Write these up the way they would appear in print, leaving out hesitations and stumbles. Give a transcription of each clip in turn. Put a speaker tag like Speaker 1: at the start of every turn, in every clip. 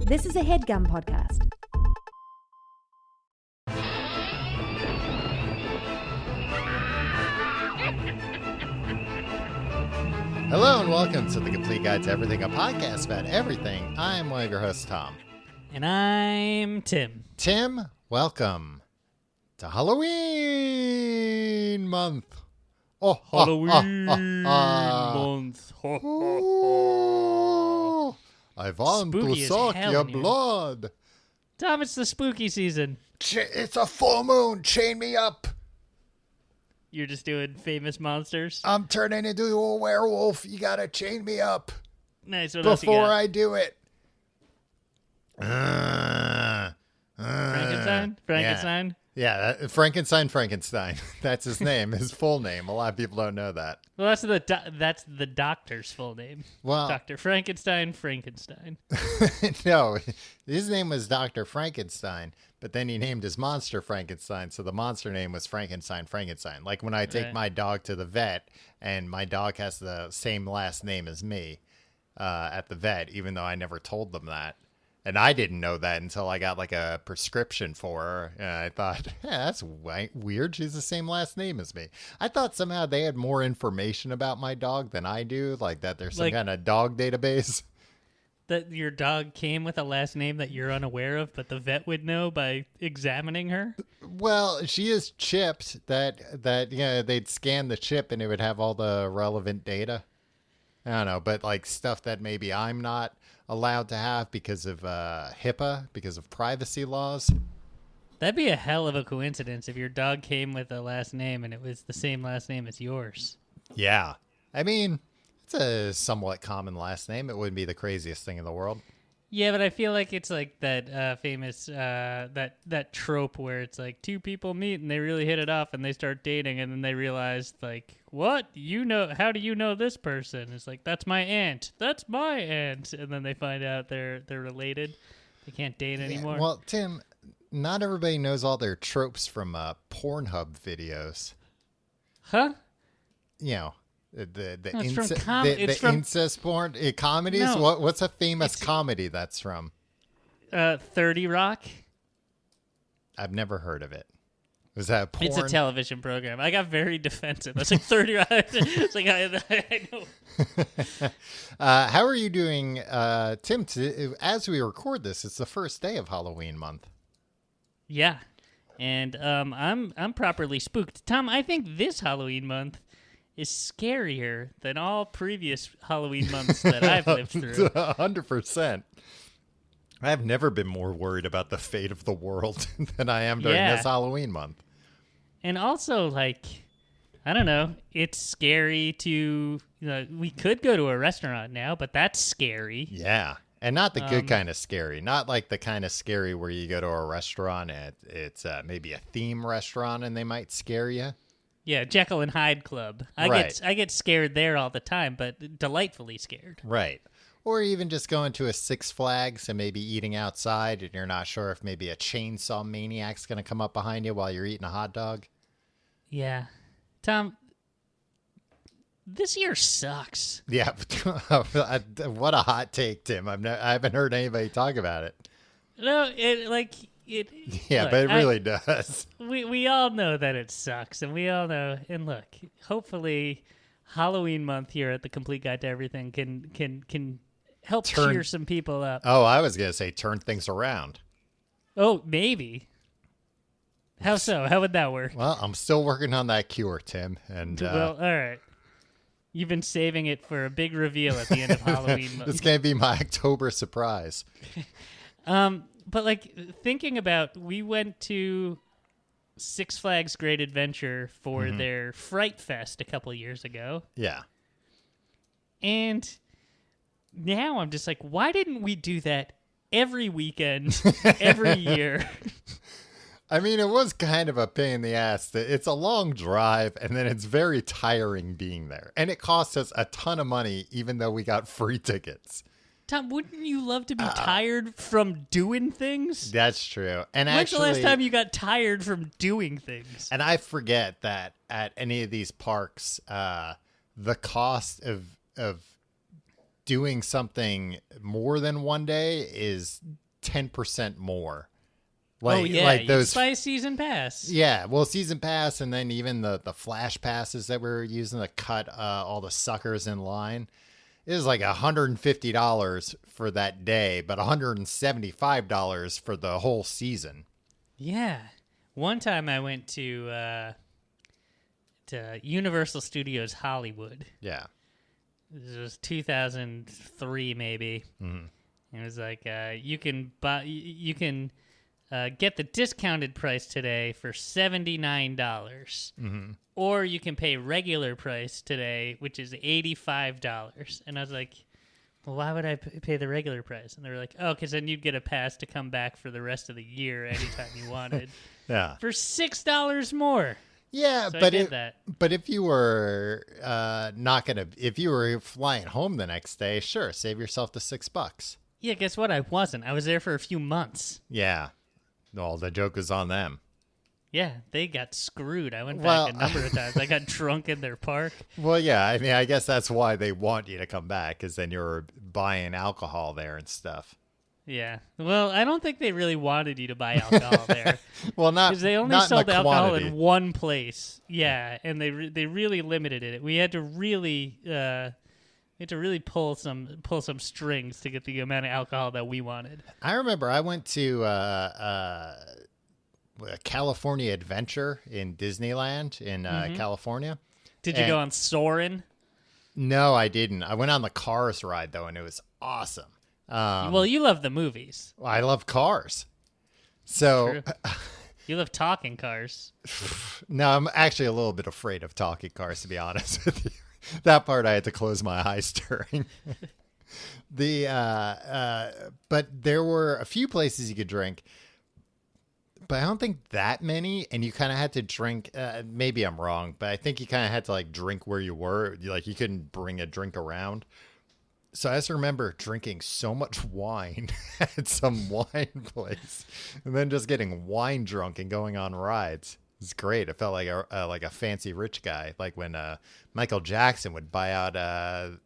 Speaker 1: This is a HeadGum podcast.
Speaker 2: Hello and welcome to The Complete Guide to Everything, a podcast about everything. I'm one of your hosts, Tom.
Speaker 3: And I'm Tim.
Speaker 2: Tim, welcome to Halloween month. Oh,
Speaker 3: Halloween month.
Speaker 2: Ooh, I want
Speaker 3: Spooky
Speaker 2: to
Speaker 3: as
Speaker 2: suck
Speaker 3: hell
Speaker 2: your
Speaker 3: in here.
Speaker 2: blood.
Speaker 3: Tom, it's the spooky season.
Speaker 2: It's a full moon. Chain me up.
Speaker 3: You're just doing famous monsters.
Speaker 2: I'm turning into a werewolf. You gotta chain me up
Speaker 3: Nice. What else you
Speaker 2: before
Speaker 3: got?
Speaker 2: I do it.
Speaker 3: Frankenstein?
Speaker 2: Yeah, Frankenstein. That's his name, his full name. A lot of people don't know that.
Speaker 3: Well, that's the doctor's full name.
Speaker 2: Well,
Speaker 3: Dr. Frankenstein.
Speaker 2: no, his name was Dr. Frankenstein, but then he named his monster Frankenstein, so the monster name was Frankenstein. Like when I take
Speaker 3: Right.
Speaker 2: my dog to the vet, and my dog has the same last name as me at the vet, even though I never told them that. And I didn't know that until I got like a prescription for her. And I thought, that's weird. She's the same last name as me. I thought somehow they had more information about my dog than I do, like that there's some
Speaker 3: Like-
Speaker 2: kind of dog database.
Speaker 3: That your dog came with a last name that you're unaware of, but the vet would know by examining her?
Speaker 2: Well, she is chipped. They'd scan the chip and it would have all the relevant data. I don't know, but like stuff that maybe I'm not allowed to have because of HIPAA, because of privacy laws.
Speaker 3: That'd be a hell of a coincidence if your dog came with a last name and it was the same last name as yours.
Speaker 2: Yeah. I mean, it's a somewhat common last name. It wouldn't be the craziest thing in the world.
Speaker 3: Yeah, but I feel like it's like that famous that trope where it's like two people meet and they really hit it off and they start dating and then they realize like, what? How do you know this person? It's like, that's my aunt. That's my aunt. And then they find out they're related. They can't date anymore.
Speaker 2: Yeah, well, Tim, not everybody knows all their tropes from Pornhub videos.
Speaker 3: Huh?
Speaker 2: You know, the
Speaker 3: No, it's from
Speaker 2: the incest porn comedies.
Speaker 3: No,
Speaker 2: What's a famous comedy that's from?
Speaker 3: 30 Rock.
Speaker 2: I've never heard of it. Was that a porn?
Speaker 3: It's a television program. I got very defensive. I was like 30 Rock. It's like I know.
Speaker 2: How are you doing, Tim? As we record this, it's the first day of Halloween month.
Speaker 3: Yeah, and I'm properly spooked. Tom, I think this Halloween month is scarier than all previous Halloween months that I've lived through.
Speaker 2: 100%. I've never been more worried about the fate of the world than I am during
Speaker 3: Yeah.
Speaker 2: this Halloween month.
Speaker 3: And also, like, I don't know, it's scary to, we could go to a restaurant now, but that's scary.
Speaker 2: Yeah. And not the good kind of scary. Not like the kind of scary where you go to a restaurant and it's maybe a theme restaurant and they might scare you.
Speaker 3: Yeah, Jekyll and Hyde Club.
Speaker 2: Right.
Speaker 3: I get scared there all the time, but delightfully scared.
Speaker 2: Right. Or even just going to a Six Flags and maybe eating outside and you're not sure if maybe a chainsaw maniac's going to come up behind you while you're eating a hot dog.
Speaker 3: Yeah. Tom, this year sucks.
Speaker 2: Yeah. What a hot take, Tim. I haven't heard anybody talk about it.
Speaker 3: No,
Speaker 2: Yeah,
Speaker 3: look,
Speaker 2: but it really does.
Speaker 3: We all know that it sucks, and we all know. And look, hopefully, Halloween month here at the Complete Guide to Everything can help cheer some people up.
Speaker 2: Oh, I was going to say turn things around.
Speaker 3: Oh, maybe. How so? How would that work?
Speaker 2: Well, I'm still working on that cure, Tim. And
Speaker 3: Well, all right. You've been saving it for a big reveal at the end of Halloween month.
Speaker 2: it's going to be my October surprise.
Speaker 3: But like thinking about, we went to Six Flags Great Adventure for their Fright Fest a couple years ago.
Speaker 2: Yeah.
Speaker 3: And now I'm just like, why didn't we do that every weekend, every year?
Speaker 2: I mean, it was kind of a pain in the ass. It's a long drive, and then it's very tiring being there. And it cost us a ton of money, even though we got free tickets.
Speaker 3: Tom, wouldn't you love to be tired from doing things?
Speaker 2: That's true. And
Speaker 3: When's
Speaker 2: actually,
Speaker 3: the last time you got tired from doing things?
Speaker 2: and I forget that at any of these parks, the cost of doing something more than one day is 10% more.
Speaker 3: Like,
Speaker 2: like those
Speaker 3: buy a season pass.
Speaker 2: Yeah, well, season pass, and then even the flash passes that we're using to cut all the suckers in line. It was like $150 for that day, but $175 for the whole season.
Speaker 3: Yeah. One time I went to Universal Studios Hollywood.
Speaker 2: Yeah.
Speaker 3: This was 2003, maybe. Mm-hmm. It was like you can get the discounted price today for $79, mm-hmm. or you can pay regular price today, which is $85. And I was like, well, why would I pay the regular price? And they were like, oh, because then you'd get a pass to come back for the rest of the year anytime you wanted.
Speaker 2: Yeah,
Speaker 3: for $6 more.
Speaker 2: Yeah,
Speaker 3: so
Speaker 2: but if you were if you were flying home the next day, sure, save yourself the $6.
Speaker 3: Yeah, guess what? I wasn't. I was there for a few months.
Speaker 2: Yeah. Well, the joke is on them.
Speaker 3: Yeah, they got screwed. I went back a number of times. I got drunk in their park.
Speaker 2: Well, yeah, I mean, I guess that's why they want you to come back, because then you're buying alcohol there and stuff.
Speaker 3: Yeah. Well, I don't think they really wanted you to buy alcohol there.
Speaker 2: Well, not
Speaker 3: because they only
Speaker 2: not
Speaker 3: sold
Speaker 2: in
Speaker 3: alcohol
Speaker 2: quantity.
Speaker 3: in one place. Yeah, and they really limited it. We had to really pull some strings to get the amount of alcohol that we wanted.
Speaker 2: I remember I went to a California Adventure in Disneyland in California.
Speaker 3: Did you go on Soarin'?
Speaker 2: No, I didn't. I went on the Cars ride though, and it was awesome.
Speaker 3: Well, you love the movies.
Speaker 2: I love cars. So
Speaker 3: you love talking cars.
Speaker 2: No, I'm actually a little bit afraid of talking cars, to be honest with you. That part I had to close my eyes during. But there were a few places you could drink, but I don't think that many. And you kind of had to drink. Maybe I'm wrong, but I think you kind of had to like drink where you were. Like you couldn't bring a drink around. So I just remember drinking so much wine at some wine place, and then just getting wine drunk and going on rides. It's great. It felt like a fancy rich guy, like when Michael Jackson would buy out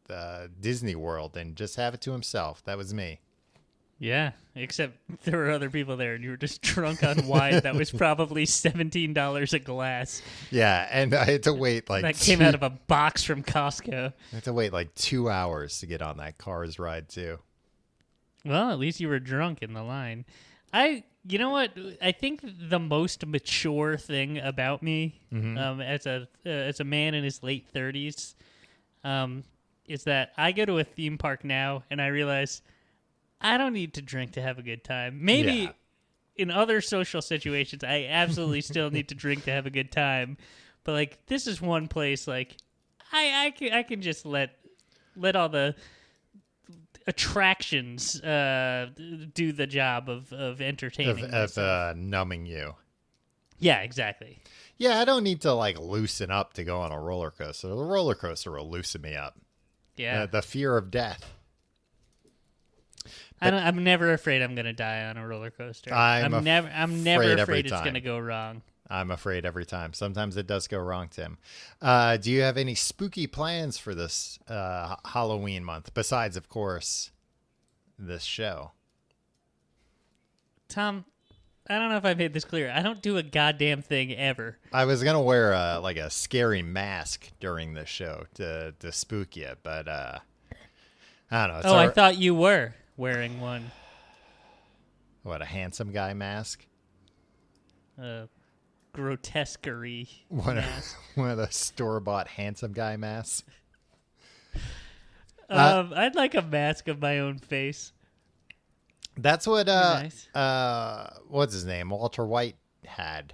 Speaker 2: Disney World and just have it to himself. That was me.
Speaker 3: Yeah, except there were other people there, and you were just drunk on wine that was probably $17 a glass.
Speaker 2: Yeah, and I had to wait
Speaker 3: that came out of a box from Costco.
Speaker 2: I had to wait like 2 hours to get on that Cars ride too.
Speaker 3: Well, at least you were drunk in the line. You know what? I think the most mature thing about me, as a man in his late 30s, is that I go to a theme park now, and I realize I don't need to drink to have a good time. Maybe in other social situations, I absolutely still need to drink to have a good time. But like, this is one place like I can just let all the attractions do the job of entertaining
Speaker 2: of numbing you.
Speaker 3: Yeah, exactly.
Speaker 2: Yeah, I don't need to like loosen up to go on a roller coaster. The roller coaster will loosen me up.
Speaker 3: Yeah,
Speaker 2: the fear of death.
Speaker 3: I'm never afraid I'm going to die on a roller coaster. I'm never afraid it's going to go wrong.
Speaker 2: I'm afraid every time. Sometimes it does go wrong, Tim. Do you have any spooky plans for this Halloween month, besides, of course, this show?
Speaker 3: Tom, I don't know if I made this clear. I don't do a goddamn thing ever.
Speaker 2: I was going to wear a scary mask during this show to spook you, but I don't know.
Speaker 3: I thought you were wearing one.
Speaker 2: What, a handsome guy mask?
Speaker 3: Grotesquerie
Speaker 2: mask. One of the store-bought handsome guy masks.
Speaker 3: I'd like a mask of my own face.
Speaker 2: That's what
Speaker 3: nice.
Speaker 2: What's his name? Walter White had.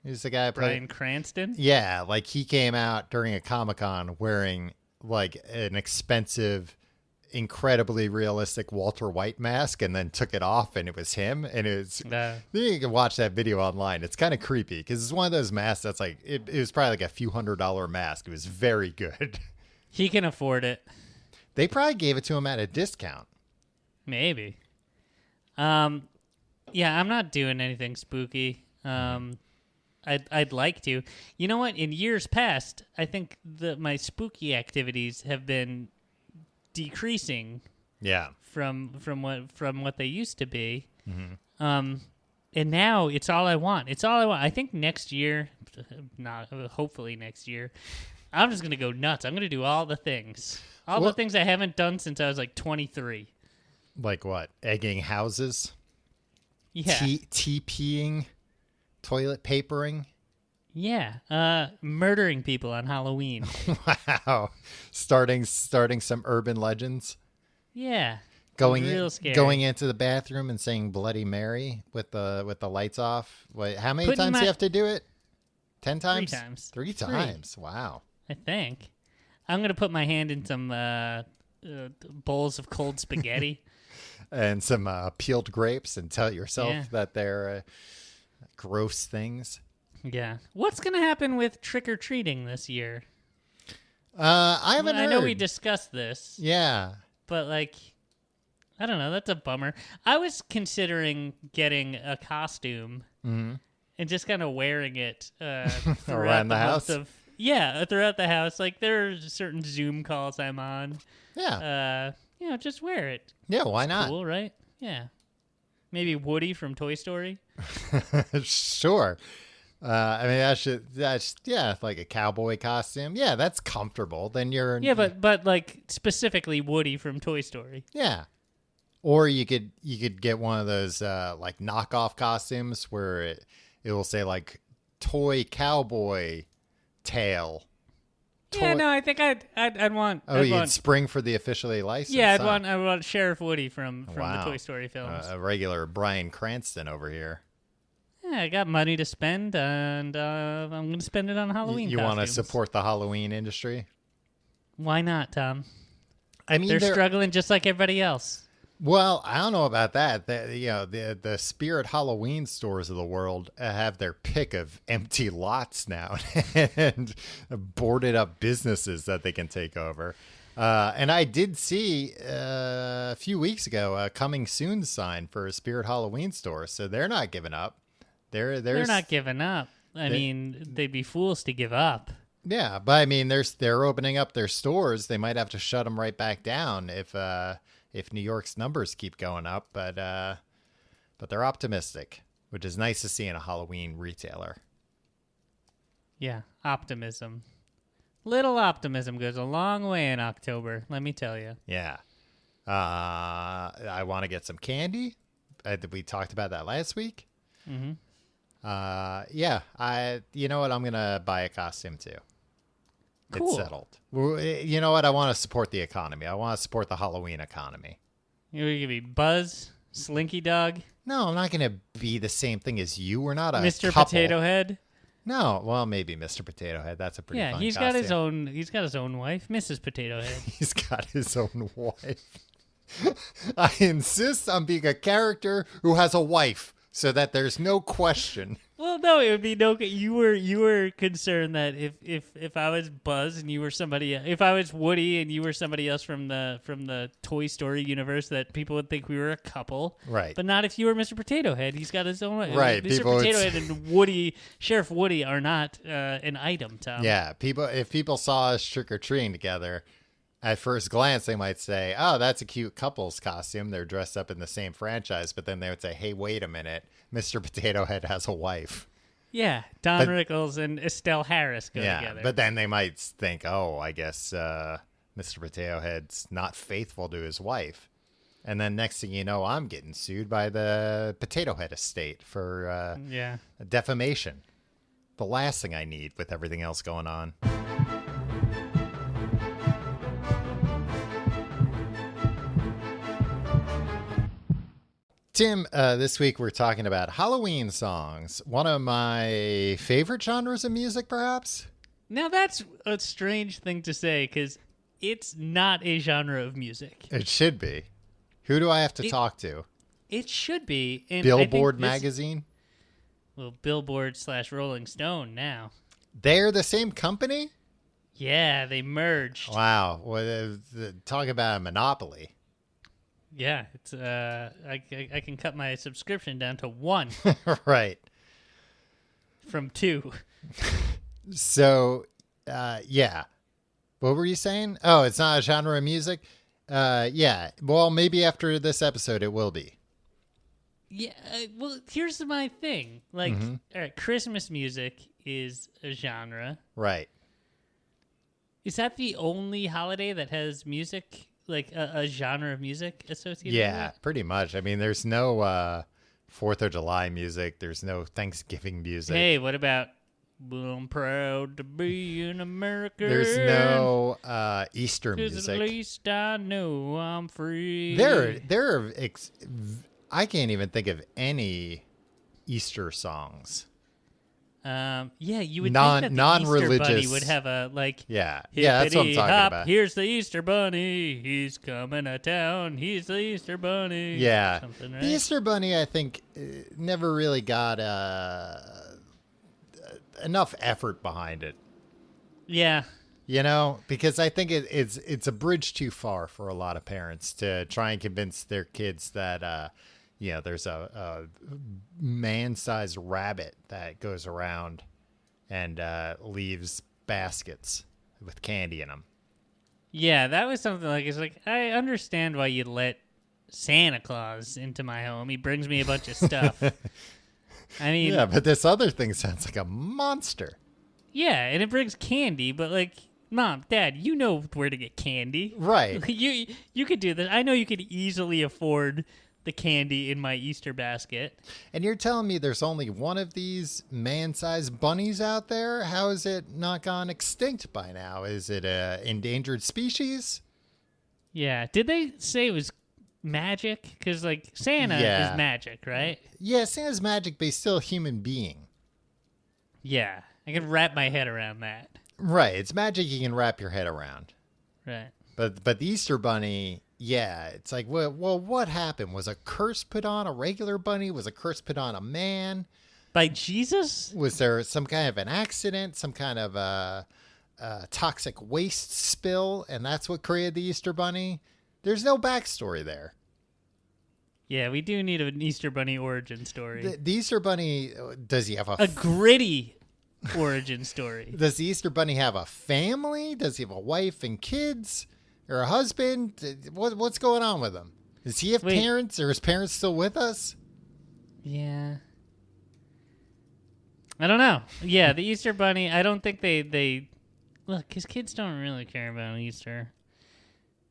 Speaker 2: He's the guy
Speaker 3: Bryan Cranston?
Speaker 2: Yeah, like he came out during a Comic-Con wearing like an expensive, incredibly realistic Walter White mask, and then took it off, and it was him. And it's you can watch that video online. It's kind of creepy because it's one of those masks that's like it was probably like a few $100 mask. It was very good.
Speaker 3: He can afford it.
Speaker 2: They probably gave it to him at a discount.
Speaker 3: Maybe. Yeah, I'm not doing anything spooky. I'd like to. You know what? In years past, I think my spooky activities have been decreasing
Speaker 2: Yeah.
Speaker 3: from what they used to be. And now it's all I want. It's all I want. I think next year, hopefully next year, I'm just gonna go nuts. I'm gonna do all the things, the things I haven't done since I was like 23.
Speaker 2: Like what? Egging houses?
Speaker 3: Yeah,
Speaker 2: TPing? Toilet papering?
Speaker 3: yeah. Murdering people on Halloween.
Speaker 2: Wow. Starting some urban legends.
Speaker 3: Yeah.
Speaker 2: Going
Speaker 3: scary.
Speaker 2: Going into the bathroom and saying Bloody Mary with the lights off. Wait, how many
Speaker 3: Putting
Speaker 2: times do
Speaker 3: my-
Speaker 2: you have to do it? 10 times?
Speaker 3: 3 times.
Speaker 2: 3 times. Wow.
Speaker 3: I think. I'm gonna put my hand in some bowls of cold spaghetti.
Speaker 2: And some peeled grapes and tell yourself
Speaker 3: Yeah.
Speaker 2: that they're gross things.
Speaker 3: Yeah. What's gonna happen with trick or treating this year?
Speaker 2: I haven't
Speaker 3: I
Speaker 2: heard.
Speaker 3: know we discussed this,
Speaker 2: Yeah.
Speaker 3: but like, I don't know. That's a bummer. I was considering getting a costume and just kind of wearing it throughout
Speaker 2: Around the house?
Speaker 3: throughout the house. Like there are certain Zoom calls I'm on.
Speaker 2: Yeah.
Speaker 3: Just wear it.
Speaker 2: Yeah, why not?
Speaker 3: Cool, right? Yeah. Maybe Woody from Toy Story.
Speaker 2: Sure. I mean, that's like a cowboy costume. Yeah, that's comfortable. Then you're
Speaker 3: Yeah, but like specifically Woody from Toy Story.
Speaker 2: yeah. Or you could get one of those like knockoff costumes where it will say like toy cowboy tail.
Speaker 3: Yeah, no, I think I'd want.
Speaker 2: Oh,
Speaker 3: I'd
Speaker 2: you'd
Speaker 3: want,
Speaker 2: spring for the officially licensed.
Speaker 3: yeah,
Speaker 2: huh?
Speaker 3: I want Sheriff Woody from
Speaker 2: Wow.
Speaker 3: the Toy Story films.
Speaker 2: A regular Bryan Cranston over here.
Speaker 3: Yeah, I got money to spend, and I'm going to spend it on Halloween.
Speaker 2: You want to
Speaker 3: costumes.
Speaker 2: support the Halloween industry?
Speaker 3: Why not, Tom?
Speaker 2: I mean,
Speaker 3: They're struggling just like everybody else.
Speaker 2: Well, I don't know about that. The Spirit Halloween stores of the world have their pick of empty lots now and boarded up businesses that they can take over. And I did see a few weeks ago a coming soon sign for a Spirit Halloween store, so they're not giving up. They're
Speaker 3: not giving up. I mean, they'd be fools to give up.
Speaker 2: Yeah, but I mean, they're opening up their stores. They might have to shut them right back down if New York's numbers keep going up. But they're optimistic, which is nice to see in a Halloween retailer.
Speaker 3: Yeah, optimism. Little optimism goes a long way in October, let me tell you.
Speaker 2: Yeah, I want to get some candy. We talked about that last week.
Speaker 3: Mm-hmm.
Speaker 2: Yeah, you know what? I'm gonna buy a costume too.
Speaker 3: Cool.
Speaker 2: It's settled. You know what? I want to support the economy. I want to support the Halloween economy.
Speaker 3: You're going to be Buzz, Slinky Dog,
Speaker 2: No, I'm not going to be the same thing as you. We're not a
Speaker 3: Mr.
Speaker 2: couple.
Speaker 3: Potato Head.
Speaker 2: No, well, maybe Mr. Potato Head. That's a pretty
Speaker 3: Yeah,
Speaker 2: fun
Speaker 3: he's
Speaker 2: costume.
Speaker 3: got his own wife, Mrs. Potato Head.
Speaker 2: He's got his own wife. I insist on being a character who has a wife, so that there's no question.
Speaker 3: Well, no, it would be no. You were concerned that if I was Buzz and you were somebody, if I was Woody and you were somebody else from the Toy Story universe, that people would think we were a couple.
Speaker 2: Right.
Speaker 3: But not if you were Mr. Potato Head. He's got his own.
Speaker 2: Right,
Speaker 3: Mr.
Speaker 2: people would
Speaker 3: Potato
Speaker 2: say-
Speaker 3: Head and Woody, Sheriff Woody, are not an item, Tom.
Speaker 2: Yeah, if people saw us trick or treating together, at first glance they might say, "Oh, that's a cute couple's costume. They're dressed up in the same franchise." But then they would say, "Hey, wait a minute, Mr. Potato Head has a wife."
Speaker 3: Yeah, Don Rickles and Estelle Harris go
Speaker 2: Yeah,
Speaker 3: together.
Speaker 2: but then they might think, "Oh, I guess Mr. Potato Head's not faithful to his wife." And then next thing you know, I'm getting sued by the Potato Head estate for
Speaker 3: yeah.
Speaker 2: defamation. The last thing I need with everything else going on. Tim, this week we're talking about Halloween songs. One of my favorite genres of music, perhaps?
Speaker 3: Now that's a strange thing to say because it's not a genre of music.
Speaker 2: It should be. Who do I have to talk to?
Speaker 3: It should be. And I think
Speaker 2: Billboard
Speaker 3: this-
Speaker 2: magazine?
Speaker 3: Well, Billboard / Rolling Stone now.
Speaker 2: They're the same company?
Speaker 3: Yeah, they merged.
Speaker 2: Wow. Talk about a monopoly.
Speaker 3: Yeah, it's I can cut my subscription down to 1
Speaker 2: Right.
Speaker 3: from 2.
Speaker 2: So, yeah. What were you saying? Oh, it's not a genre of music? Yeah. Well, maybe after this episode it will be.
Speaker 3: Yeah, well, here's my thing. Like,
Speaker 2: Mm-hmm.
Speaker 3: all right, Christmas music is a genre.
Speaker 2: Right.
Speaker 3: Is that the only holiday that has music, like a genre of music associated
Speaker 2: Yeah,
Speaker 3: with it?
Speaker 2: pretty much. I mean, there's no 4th of July music. There's no Thanksgiving music.
Speaker 3: Hey, what about I'm proud to be an American?
Speaker 2: There's no Easter
Speaker 3: 'Cause
Speaker 2: music.
Speaker 3: at least I know I'm free.
Speaker 2: I can't even think of any Easter songs.
Speaker 3: Yeah, you would
Speaker 2: Non-
Speaker 3: think that the Easter Bunny
Speaker 2: non-religious-
Speaker 3: would have a like.
Speaker 2: Yeah, yeah, that's what I'm
Speaker 3: hippity
Speaker 2: talking
Speaker 3: hop,
Speaker 2: about.
Speaker 3: Here's the Easter Bunny. He's coming to town. He's the Easter Bunny.
Speaker 2: Yeah,
Speaker 3: Something, right?
Speaker 2: the Easter Bunny, I think, never really got enough effort behind it.
Speaker 3: Yeah.
Speaker 2: You know, because I think it's a bridge too far for a lot of parents to try and convince their kids that there's a man-sized rabbit that goes around and leaves baskets with candy in them.
Speaker 3: Yeah, that was something like, it's like, I understand why you let Santa Claus into my home. He brings me a bunch of stuff. I mean,
Speaker 2: Yeah, but this other thing sounds like a monster.
Speaker 3: yeah, and it brings candy, but like, Mom, Dad, you know where to get candy.
Speaker 2: Right.
Speaker 3: You could do this. I know you could easily afford the candy in my Easter basket.
Speaker 2: And you're telling me there's only one of these man-sized bunnies out there? How is it not gone extinct by now? Is it a endangered species?
Speaker 3: Yeah. Did they say it was magic? Because, like, Santa
Speaker 2: Yeah.
Speaker 3: is magic, right?
Speaker 2: Yeah, Santa's magic, but he's still a human being.
Speaker 3: Yeah. I can wrap my head around that.
Speaker 2: Right, it's magic you can wrap your head around.
Speaker 3: Right.
Speaker 2: But the Easter Bunny, yeah, it's like, well, what happened? Was a curse put on a regular bunny? Was a curse put on a man?
Speaker 3: By Jesus?
Speaker 2: Was there some kind of an accident, some kind of toxic waste spill, and that's what created the Easter Bunny? There's no backstory there.
Speaker 3: Yeah, we do need an Easter Bunny origin story.
Speaker 2: The Easter Bunny, does he have
Speaker 3: A gritty origin story.
Speaker 2: Does the Easter Bunny have a family? Does he have a wife and kids? Or a husband? What's going on with him? Does he have
Speaker 3: Wait.
Speaker 2: parents? Or his parents still with us?
Speaker 3: Yeah. I don't know. Yeah, the Easter Bunny, I don't think they look, his kids don't really care about Easter.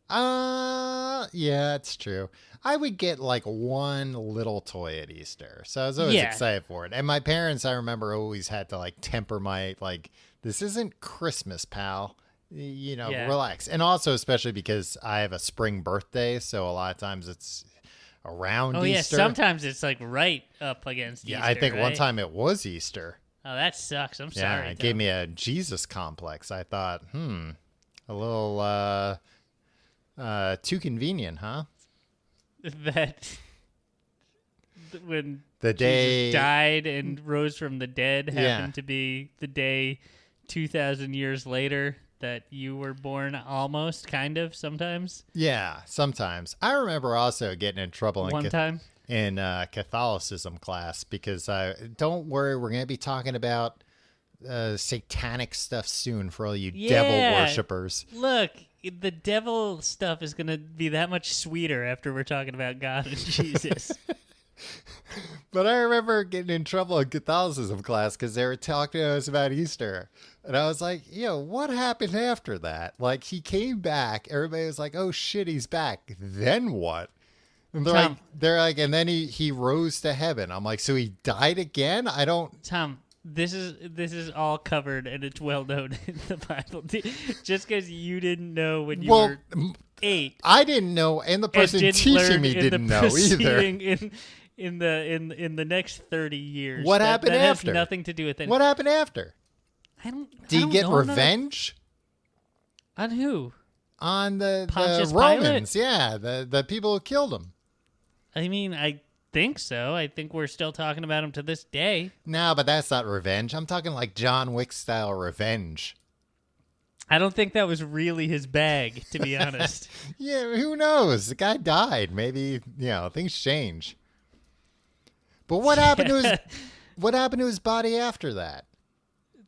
Speaker 2: Yeah, it's true. I would get like one little toy at Easter. So I was always
Speaker 3: Yeah.
Speaker 2: excited for it. And my parents, I remember, always had to like temper my, like, this isn't Christmas, pal.
Speaker 3: Yeah.
Speaker 2: Relax. And also, especially because I have a spring birthday. So a lot of times it's around
Speaker 3: Oh
Speaker 2: Easter.
Speaker 3: yeah, sometimes it's like right up against
Speaker 2: Yeah,
Speaker 3: Easter.
Speaker 2: I think one
Speaker 3: right?
Speaker 2: time it was Easter.
Speaker 3: Oh, that sucks. I'm
Speaker 2: Yeah,
Speaker 3: sorry.
Speaker 2: it gave me a Jesus complex. I thought, a little too convenient, huh?
Speaker 3: that when
Speaker 2: The day
Speaker 3: Jesus died and rose from the dead
Speaker 2: Yeah.
Speaker 3: happened to be the day 2,000 years later that you were born, almost, kind of, sometimes.
Speaker 2: Yeah, sometimes. I remember also getting in trouble
Speaker 3: One time.
Speaker 2: in Catholicism class because don't worry, we're going to be talking about satanic stuff soon for all you devil
Speaker 3: Yeah.
Speaker 2: worshippers.
Speaker 3: Look, the devil stuff is going to be that much sweeter after we're talking about God and Jesus.
Speaker 2: But I remember getting in trouble in Catholicism class because they were talking to us about Easter. And I was like, what happened after that? Like, he came back. Everybody was like, oh, shit, he's back. Then what? And
Speaker 3: Tom.
Speaker 2: they're like, and then he rose to heaven. I'm like, so he died again? I don't.
Speaker 3: Tom, this is all covered and it's well known in the Bible. Just because you didn't know when you were 8.
Speaker 2: I didn't know, and the person
Speaker 3: and didn't
Speaker 2: teaching
Speaker 3: learn
Speaker 2: me
Speaker 3: in
Speaker 2: didn't
Speaker 3: the
Speaker 2: know either.
Speaker 3: preceding- in the next 30 years.
Speaker 2: What happened
Speaker 3: that
Speaker 2: after?
Speaker 3: Has nothing to do with it.
Speaker 2: What happened after?
Speaker 3: I don't.
Speaker 2: Did
Speaker 3: I
Speaker 2: he
Speaker 3: don't
Speaker 2: get
Speaker 3: know
Speaker 2: revenge
Speaker 3: on who?
Speaker 2: on the
Speaker 3: Pontius
Speaker 2: Romans? Yeah, the people who killed him.
Speaker 3: I mean, I think so. I think we're still talking about him to this day.
Speaker 2: No, but that's not revenge. I'm talking like John Wick style revenge.
Speaker 3: I don't think that was really his bag, to be honest.
Speaker 2: Yeah, who knows? The guy died. Maybe things change. But what happened to his body after that?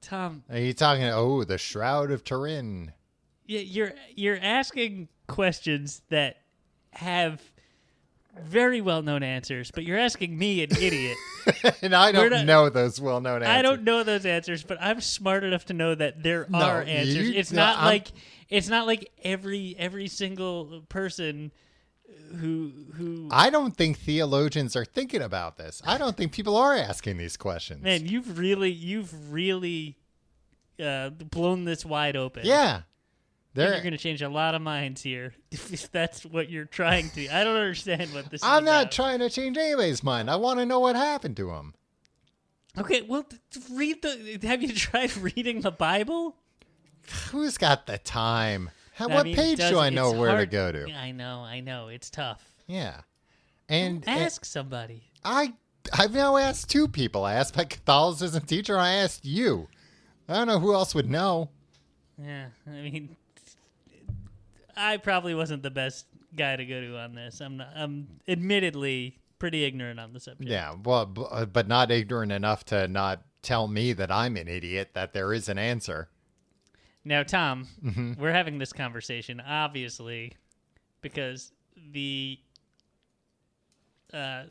Speaker 3: Tom,
Speaker 2: Are you talking? Oh, the Shroud of Turin.
Speaker 3: you're asking questions that have very well-known answers, but you're asking me, an idiot.
Speaker 2: And I don't know those well-known answers.
Speaker 3: I don't know those answers, but I'm smart enough to know that there are answers. It's not like every single person who
Speaker 2: I don't think theologians are thinking about this. I don't think people are asking these questions.
Speaker 3: Man, you've really blown this wide open.
Speaker 2: Yeah.
Speaker 3: You're going to change a lot of minds here if that's what you're trying to. I don't understand what this is
Speaker 2: I'm not
Speaker 3: about.
Speaker 2: trying to change anybody's mind. I want to know what happened to him.
Speaker 3: Okay, well, have you tried reading the Bible?
Speaker 2: Who's got the time? What
Speaker 3: I mean,
Speaker 2: page do I know where to go to?
Speaker 3: I know. It's tough.
Speaker 2: Yeah. And
Speaker 3: ask somebody.
Speaker 2: I've now asked two people. I asked my Catholicism teacher. I asked you. I don't know who else would know.
Speaker 3: Yeah, I mean, I probably wasn't the best guy to go to on this. I'm admittedly pretty ignorant on the subject.
Speaker 2: Yeah, well, but not ignorant enough to not tell me that I'm an idiot, that there is an answer.
Speaker 3: Now, Tom, we're having this conversation, obviously, because the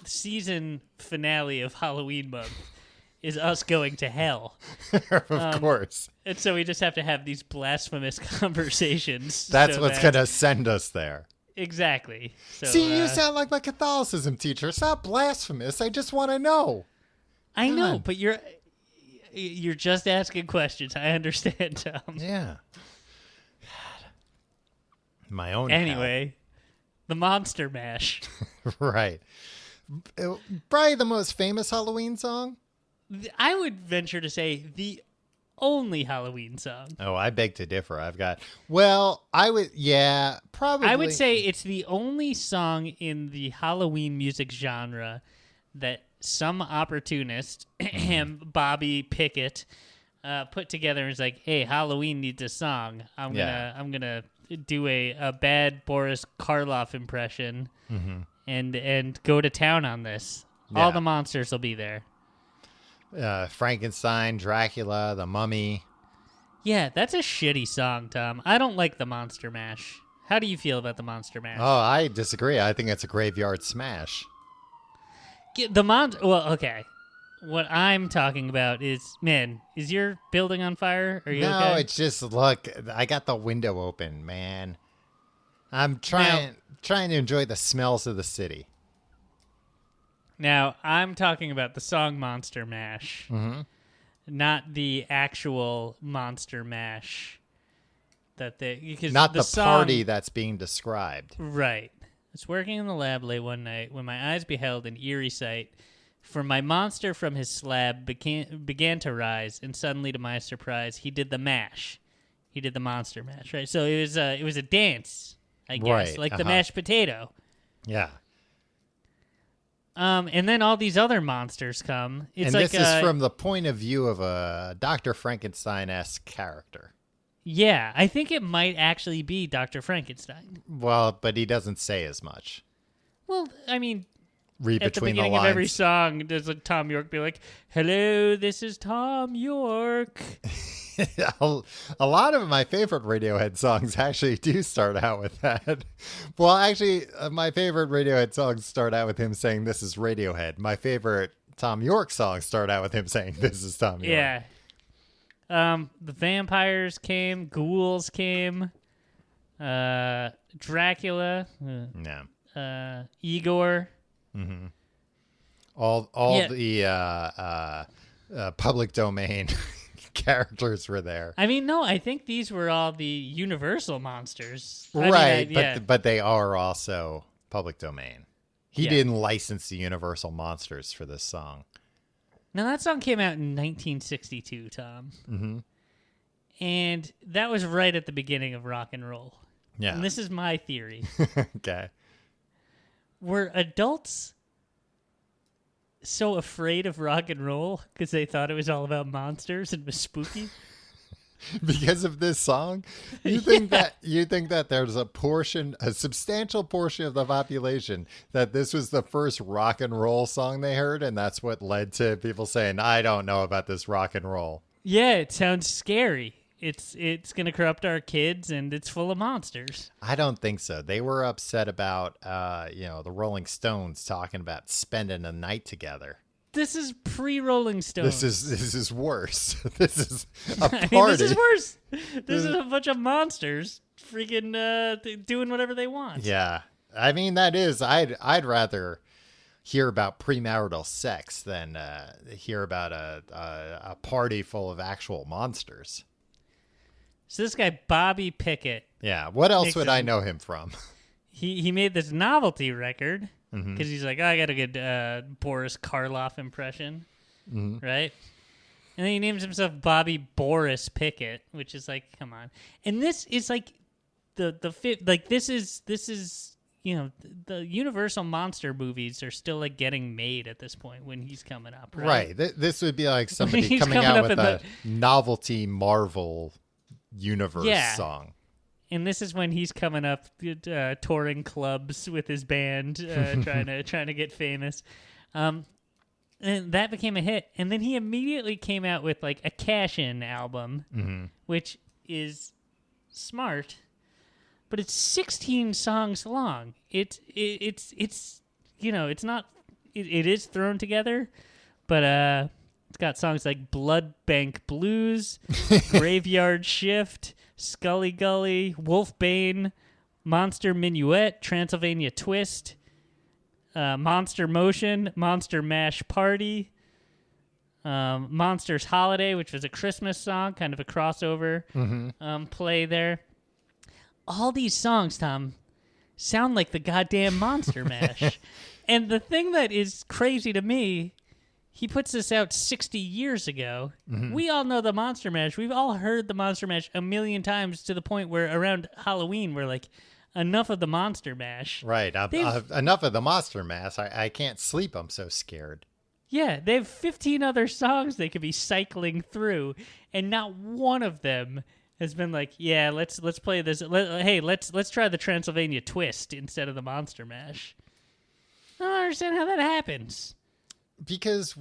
Speaker 3: season finale of Halloween month is us going to hell.
Speaker 2: Of course.
Speaker 3: And so we just have to have these blasphemous conversations.
Speaker 2: That's what's going to send us there.
Speaker 3: Exactly. So,
Speaker 2: see, you sound like my Catholicism teacher. It's not blasphemous. I just want to know.
Speaker 3: I know, but you're just asking questions. I understand, Tom.
Speaker 2: Yeah. God. My own
Speaker 3: Anyway, the Monster Mash.
Speaker 2: Right. Probably the most famous Halloween song.
Speaker 3: I would venture to say the only Halloween song.
Speaker 2: Oh, I beg to differ. Probably.
Speaker 3: I would say it's the only song in the Halloween music genre that some opportunist, Bobby Pickett, put together and was like, "Hey, Halloween needs a song. I'm gonna do a bad Boris Karloff impression and go to town on this.
Speaker 2: Yeah.
Speaker 3: All the monsters will be there."
Speaker 2: Frankenstein, Dracula, The Mummy.
Speaker 3: Yeah, that's a shitty song, Tom. I don't like the Monster Mash. How do you feel about the Monster Mash?
Speaker 2: Oh, I disagree. I think it's a graveyard smash.
Speaker 3: Well, okay. What I'm talking about is, man, is your building on fire? Are you
Speaker 2: No,
Speaker 3: okay?
Speaker 2: it's just, look, I got the window open, man. I'm trying to enjoy the smells of the city.
Speaker 3: Now, I'm talking about the song Monster Mash, not the actual Monster Mash. Not the
Speaker 2: party that's being described.
Speaker 3: Right. I was working in the lab late one night when my eyes beheld an eerie sight. For my monster from his slab began to rise, and suddenly, to my surprise, he did the mash. He did the Monster Mash, right? So it was a dance, I guess,
Speaker 2: Right,
Speaker 3: like the mashed potato.
Speaker 2: Yeah.
Speaker 3: And then all these other monsters come. It's
Speaker 2: and
Speaker 3: like
Speaker 2: this is from the point of view of a Dr. Frankenstein-esque character.
Speaker 3: Yeah, I think it might actually be Dr. Frankenstein.
Speaker 2: Well, but he doesn't say as much.
Speaker 3: Well, I mean,
Speaker 2: Read
Speaker 3: at the
Speaker 2: between the
Speaker 3: beginning
Speaker 2: lines.
Speaker 3: of every song, does like Tom York be like, "Hello, this is Tom York."
Speaker 2: A lot of my favorite Radiohead songs actually do start out with that. Well, actually, my favorite Radiohead songs start out with him saying, "This is Radiohead." My favorite Tom York songs start out with him saying, "This is Tom York."
Speaker 3: Yeah. The vampires came, ghouls came, Dracula,
Speaker 2: No.
Speaker 3: Igor.
Speaker 2: All the public domain characters were there.
Speaker 3: I mean, no, I think these were all the Universal monsters.
Speaker 2: Right,
Speaker 3: yeah.
Speaker 2: but they are also public domain. He
Speaker 3: Yeah.
Speaker 2: didn't license the Universal monsters for this song.
Speaker 3: Now, that song came out in 1962, Tom. Mm-hmm. And that was right at the beginning of rock and roll.
Speaker 2: Yeah.
Speaker 3: And this is my theory.
Speaker 2: Okay.
Speaker 3: Were adults so afraid of rock and roll because they thought it was all about monsters and was spooky?
Speaker 2: Because of this song? You think that there's a substantial portion of the population that this was the first rock and roll song they heard, and that's what led to people saying, "I don't know about this rock and roll."
Speaker 3: Yeah, it sounds scary. it's gonna corrupt our kids, and it's full of monsters.
Speaker 2: I don't think so. They were upset about, the Rolling Stones talking about spending a night together.
Speaker 3: This is pre-Rolling Stones.
Speaker 2: This is worse. This is a party.
Speaker 3: This is worse. This is a bunch of monsters freaking doing whatever they want.
Speaker 2: Yeah, I mean that is. I'd rather hear about premarital sex than hear about a party full of actual monsters.
Speaker 3: So this guy Bobby Pickett.
Speaker 2: Yeah. What else would I
Speaker 3: Nixon.
Speaker 2: know him from?
Speaker 3: He made this novelty record because
Speaker 2: Mhm.
Speaker 3: he's like, oh, I got a good Boris Karloff impression, right? And then he names himself Bobby Boris Pickett, which is like, come on. And this is like this is the Universal monster movies are still like getting made at this point when he's coming up, right?
Speaker 2: This would be like somebody
Speaker 3: He's
Speaker 2: coming
Speaker 3: coming
Speaker 2: out
Speaker 3: up
Speaker 2: with
Speaker 3: in
Speaker 2: a novelty Marvel universe
Speaker 3: Yeah.
Speaker 2: song.
Speaker 3: And this is when he's coming up, touring clubs with his band, trying to get famous. And that became a hit. And then he immediately came out with like a cash-in album, which is smart, but it's 16 songs long. It's not. It is thrown together, but it's got songs like Blood Bank Blues, Graveyard Shift, Scully Gully, Wolfbane, Monster Minuet, Transylvania Twist, Monster Motion, Monster Mash Party, Monsters Holiday, which was a Christmas song, kind of a crossover play there. All these songs, Tom, sound like the goddamn Monster Mash. And the thing that is crazy to me, he puts this out 60 years ago. We all know the Monster Mash. We've all heard the Monster Mash a million times to the point where around Halloween we're like, enough of the Monster Mash.
Speaker 2: Right. Enough of the Monster Mash. I can't sleep. I'm so scared.
Speaker 3: Yeah, they have 15 other songs they could be cycling through, and not one of them has been like, yeah, let's play this. Let's try the Transylvania Twist instead of the Monster Mash. I don't understand how that happens.
Speaker 2: Because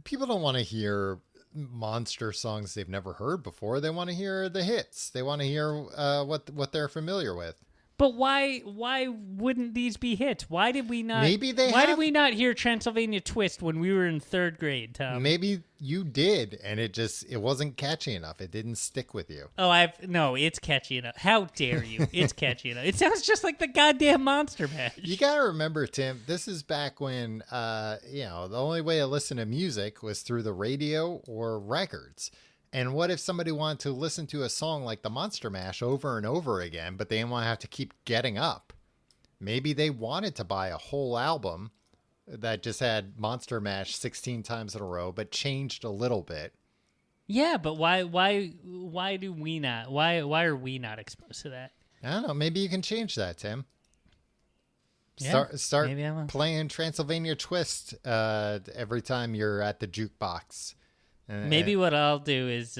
Speaker 2: people don't want to hear monster songs they've never heard before. They want to hear the hits. They want to hear what they're familiar with.
Speaker 3: But why wouldn't these be hits? Why did we not?
Speaker 2: Why
Speaker 3: did we not hear Transylvania Twist when we were in third grade, Tom?
Speaker 2: Maybe you did, and it wasn't catchy enough. It didn't stick with you.
Speaker 3: Oh, no, it's catchy enough. How dare you? It's catchy enough. It sounds just like the goddamn Monster Mash.
Speaker 2: You gotta remember, Tim, this is back when the only way to listen to music was through the radio or records. And what if somebody wanted to listen to a song like the Monster Mash over and over again, but they didn't want to have to keep getting up? Maybe they wanted to buy a whole album that just had Monster Mash 16 times in a row, but changed a little bit.
Speaker 3: Yeah, but why do we not? Why are we not exposed to that?
Speaker 2: I don't know. Maybe you can change that, Tim.
Speaker 3: Yeah,
Speaker 2: Start
Speaker 3: maybe I will.
Speaker 2: playing Transylvania Twist every time you're at the jukebox.
Speaker 3: Maybe what I'll do is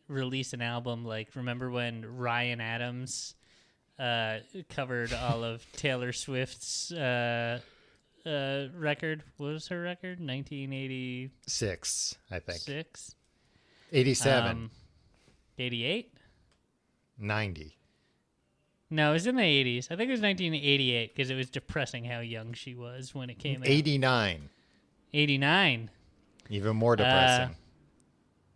Speaker 3: release an album like, remember when Ryan Adams covered all of Taylor Swift's record? What was her record? 1986,
Speaker 2: I think. 87.
Speaker 3: 88?
Speaker 2: 90.
Speaker 3: No, it was in the 80s. I think it was 1988 because it was depressing how young she was when it came out.
Speaker 2: 89.
Speaker 3: 89.
Speaker 2: Even more depressing.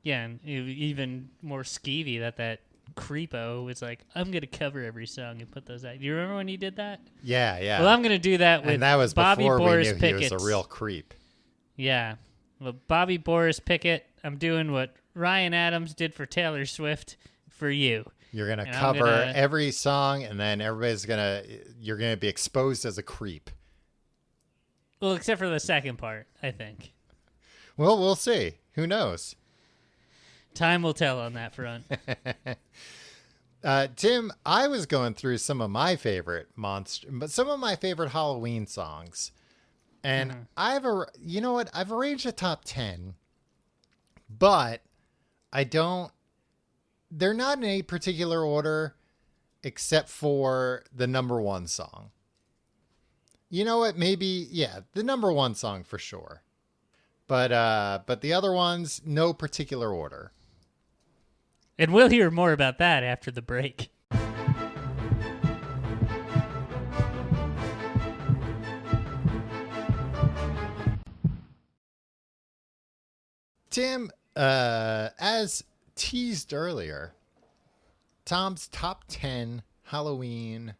Speaker 3: Yeah, and even more skeevy that creepo was like, I'm going to cover every song and put those out. Do you remember when he did that?
Speaker 2: Yeah.
Speaker 3: Well, I'm going to do that with
Speaker 2: and that was
Speaker 3: Bobby
Speaker 2: before
Speaker 3: Boris
Speaker 2: we knew
Speaker 3: Pickett.
Speaker 2: he was a real creep.
Speaker 3: Yeah. Well, Bobby Boris Pickett, I'm doing what Ryan Adams did for Taylor Swift for you.
Speaker 2: You're going to
Speaker 3: And
Speaker 2: cover
Speaker 3: I'm gonna-
Speaker 2: every song, and then you're going to be exposed as a creep.
Speaker 3: Well, except for the second part, I think.
Speaker 2: Well, we'll see. Who knows?
Speaker 3: Time will tell on that front.
Speaker 2: Tim, I was going through some of my favorite Halloween songs, and I've arranged a top 10, but they're not in any particular order except for the number one song. You know what? Maybe, the number one song for sure. But the other ones, no particular order.
Speaker 3: And we'll hear more about that after the break.
Speaker 2: Tim, as teased earlier, Tom's top 10 Halloween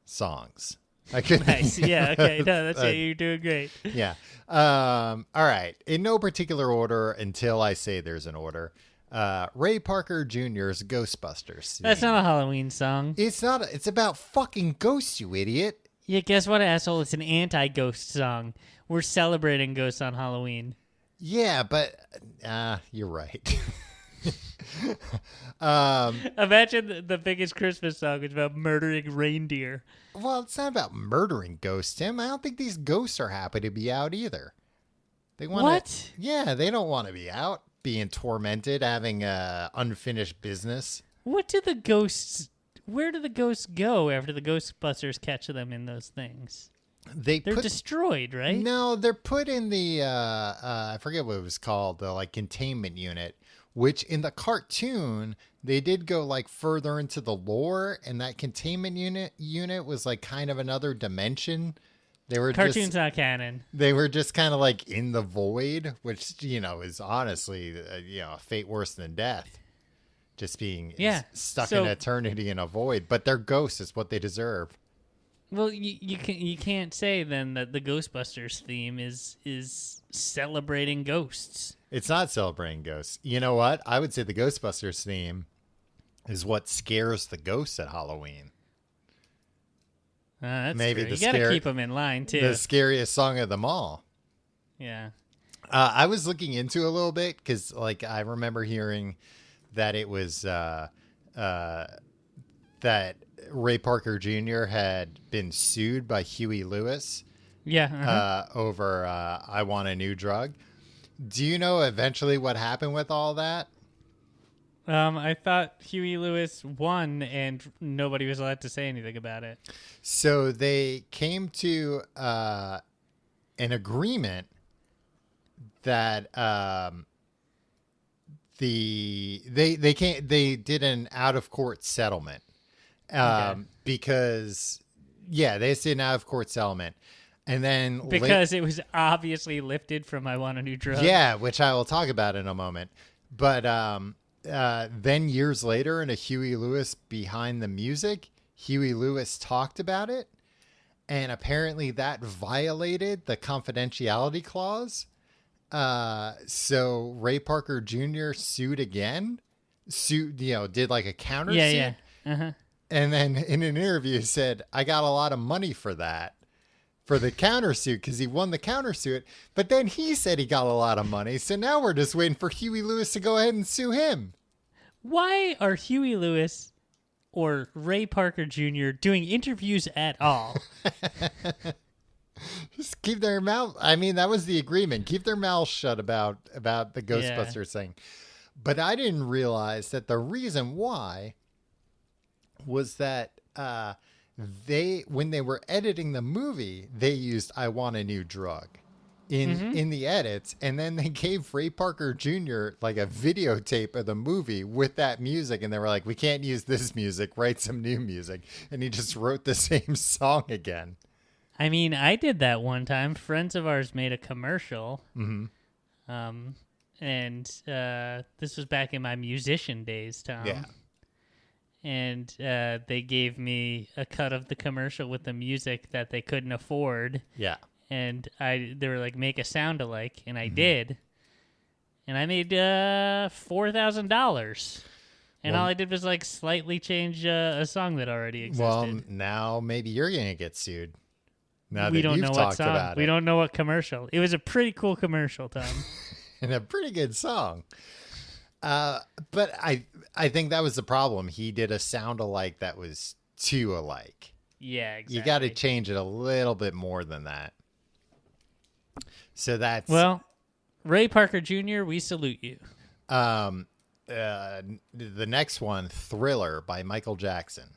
Speaker 2: songs.
Speaker 3: Nice. Yeah, okay. No, that's it. You're doing great.
Speaker 2: Yeah. All right. In no particular order until I say there's an order. Ray Parker Jr.'s Ghostbusters.
Speaker 3: That's not a Halloween song.
Speaker 2: It's not. It's about fucking ghosts, you idiot.
Speaker 3: Yeah, guess what, asshole? It's an anti-ghost song. We're celebrating ghosts on Halloween.
Speaker 2: Yeah, but you're right.
Speaker 3: Imagine the biggest Christmas song is about murdering reindeer.
Speaker 2: Well, it's not about murdering ghosts, Tim. I don't think these ghosts are happy to be out either. They want
Speaker 3: What?
Speaker 2: Yeah, they don't want to be out, being tormented, having unfinished business.
Speaker 3: What do the ghosts... Where do the ghosts go after the Ghostbusters catch them in those things? They're destroyed, right?
Speaker 2: No, they're put in the I forget what it was called, the like containment unit, which in the cartoon they did go like further into the lore, and that containment unit was like kind of another dimension. They were
Speaker 3: Cartoon's not canon.
Speaker 2: They were just kind of like in the void, which is honestly a fate worse than death. Just being stuck in eternity in a void, but they're ghosts. Is what they deserve.
Speaker 3: Well, you can't say then that the Ghostbusters theme is celebrating ghosts.
Speaker 2: It's not celebrating ghosts. You know what? I would say the Ghostbusters theme is what scares the ghosts at Halloween.
Speaker 3: That's
Speaker 2: maybe
Speaker 3: true. You gotta keep them in line too.
Speaker 2: The scariest song of them all.
Speaker 3: Yeah.
Speaker 2: I was looking into a little bit because, like, I remember hearing that it was that Ray Parker Jr. had been sued by Huey Lewis.
Speaker 3: Yeah.
Speaker 2: Over I Want a New Drug. Do you know eventually what happened with all that?
Speaker 3: I thought Huey Lewis won and nobody was allowed to say anything about it.
Speaker 2: So they came to an agreement that they did an out of court settlement. Because they did an out of court settlement. And then
Speaker 3: because it was obviously lifted from I Want a New Drug.
Speaker 2: Yeah, which I will talk about in a moment. But then years later in a Huey Lewis Behind the Music, Huey Lewis talked about it. And apparently that violated the confidentiality clause. So Ray Parker Jr. sued again. Did like a counter suit.
Speaker 3: Yeah. Uh-huh.
Speaker 2: And then in an interview said, I got a lot of money for that. For the countersuit, because he won the countersuit. But then he said he got a lot of money. So now we're just waiting for Huey Lewis to go ahead and sue him.
Speaker 3: Why are Huey Lewis or Ray Parker Jr. doing interviews at all?
Speaker 2: Just keep their mouth. I mean, that was the agreement. Keep their mouths shut about the Ghostbusters thing. But I didn't realize that the reason why was that when they were editing the movie, they used I Want a New Drug in the edits, and then they gave Ray Parker Jr. like a videotape of the movie with that music, and they were like, we can't use this music, write some new music. And he just wrote the same song again.
Speaker 3: I mean, I did that one time. Friends of ours made a commercial. And this was back in my musician days, Tom.
Speaker 2: Yeah.
Speaker 3: And they gave me a cut of the commercial with the music that they couldn't afford.
Speaker 2: Yeah.
Speaker 3: And they were like, make a sound alike. And I did. And I made $4,000. And all I did was like slightly change a song that already existed.
Speaker 2: Well, now maybe you're going to get sued. Now
Speaker 3: we
Speaker 2: that
Speaker 3: don't
Speaker 2: you've
Speaker 3: know
Speaker 2: talked
Speaker 3: what song.
Speaker 2: about
Speaker 3: We
Speaker 2: it.
Speaker 3: don't know what commercial. It was a pretty cool commercial, Tom.
Speaker 2: And a pretty good song. But I think that was the problem. He did a sound alike that was too alike.
Speaker 3: Yeah, exactly.
Speaker 2: You got to change it a little bit more than that. So that's...
Speaker 3: Well, Ray Parker Jr., we salute you.
Speaker 2: The next one, Thriller by Michael Jackson.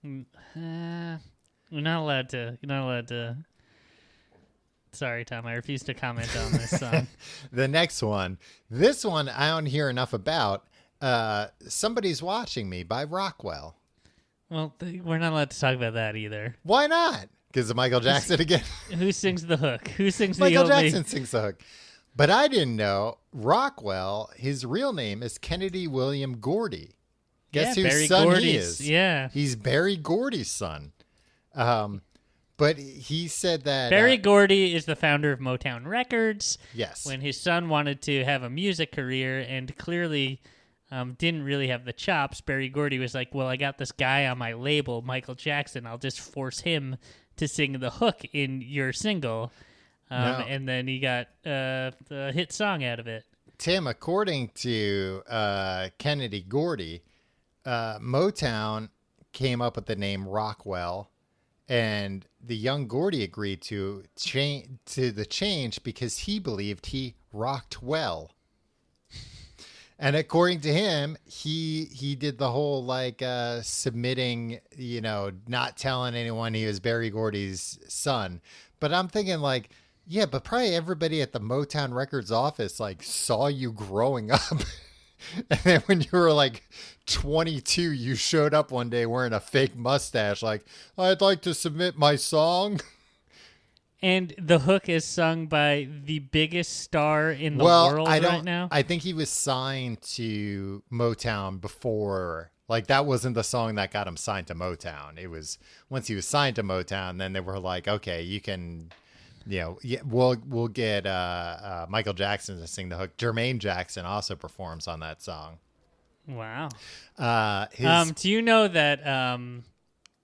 Speaker 3: You're not allowed to Sorry, Tom. I refuse to comment on this song.
Speaker 2: The next one. This one I don't hear enough about. Somebody's Watching Me by Rockwell.
Speaker 3: Well, we're not allowed to talk about that either.
Speaker 2: Why not? Because of Michael Jackson again.
Speaker 3: Who sings the hook? Who sings the
Speaker 2: Michael
Speaker 3: only...
Speaker 2: Jackson sings the hook. But I didn't know Rockwell, his real name is Kennedy William Gordy. Guess whose
Speaker 3: Berry
Speaker 2: son
Speaker 3: Gordy's,
Speaker 2: he is?
Speaker 3: Yeah.
Speaker 2: He's Berry Gordy's son. But he said that...
Speaker 3: Berry Gordy is the founder of Motown Records.
Speaker 2: Yes.
Speaker 3: When his son wanted to have a music career and clearly didn't really have the chops, Berry Gordy was like, well, I got this guy on my label, Michael Jackson. I'll just force him to sing the hook in your single.
Speaker 2: No.
Speaker 3: And then he got a hit song out of it.
Speaker 2: Tim, according to Kennedy Gordy, Motown came up with the name Rockwell, and the young Gordy agreed to the change because he believed he rocked well. And according to him, he did the whole like submitting, not telling anyone he was Berry Gordy's son. But I'm thinking like, yeah, but probably everybody at the Motown Records office like saw you growing up. And then when you were like 22, you showed up one day wearing a fake mustache like, I'd like to submit my song.
Speaker 3: And the hook is sung by the biggest star in the world right now.
Speaker 2: I think he was signed to Motown before. Like, that wasn't the song that got him signed to Motown. It was once he was signed to Motown, then they were like, okay, you can, we'll get Michael Jackson to sing the hook. Jermaine Jackson also performs on that song.
Speaker 3: Wow.
Speaker 2: Do
Speaker 3: you know that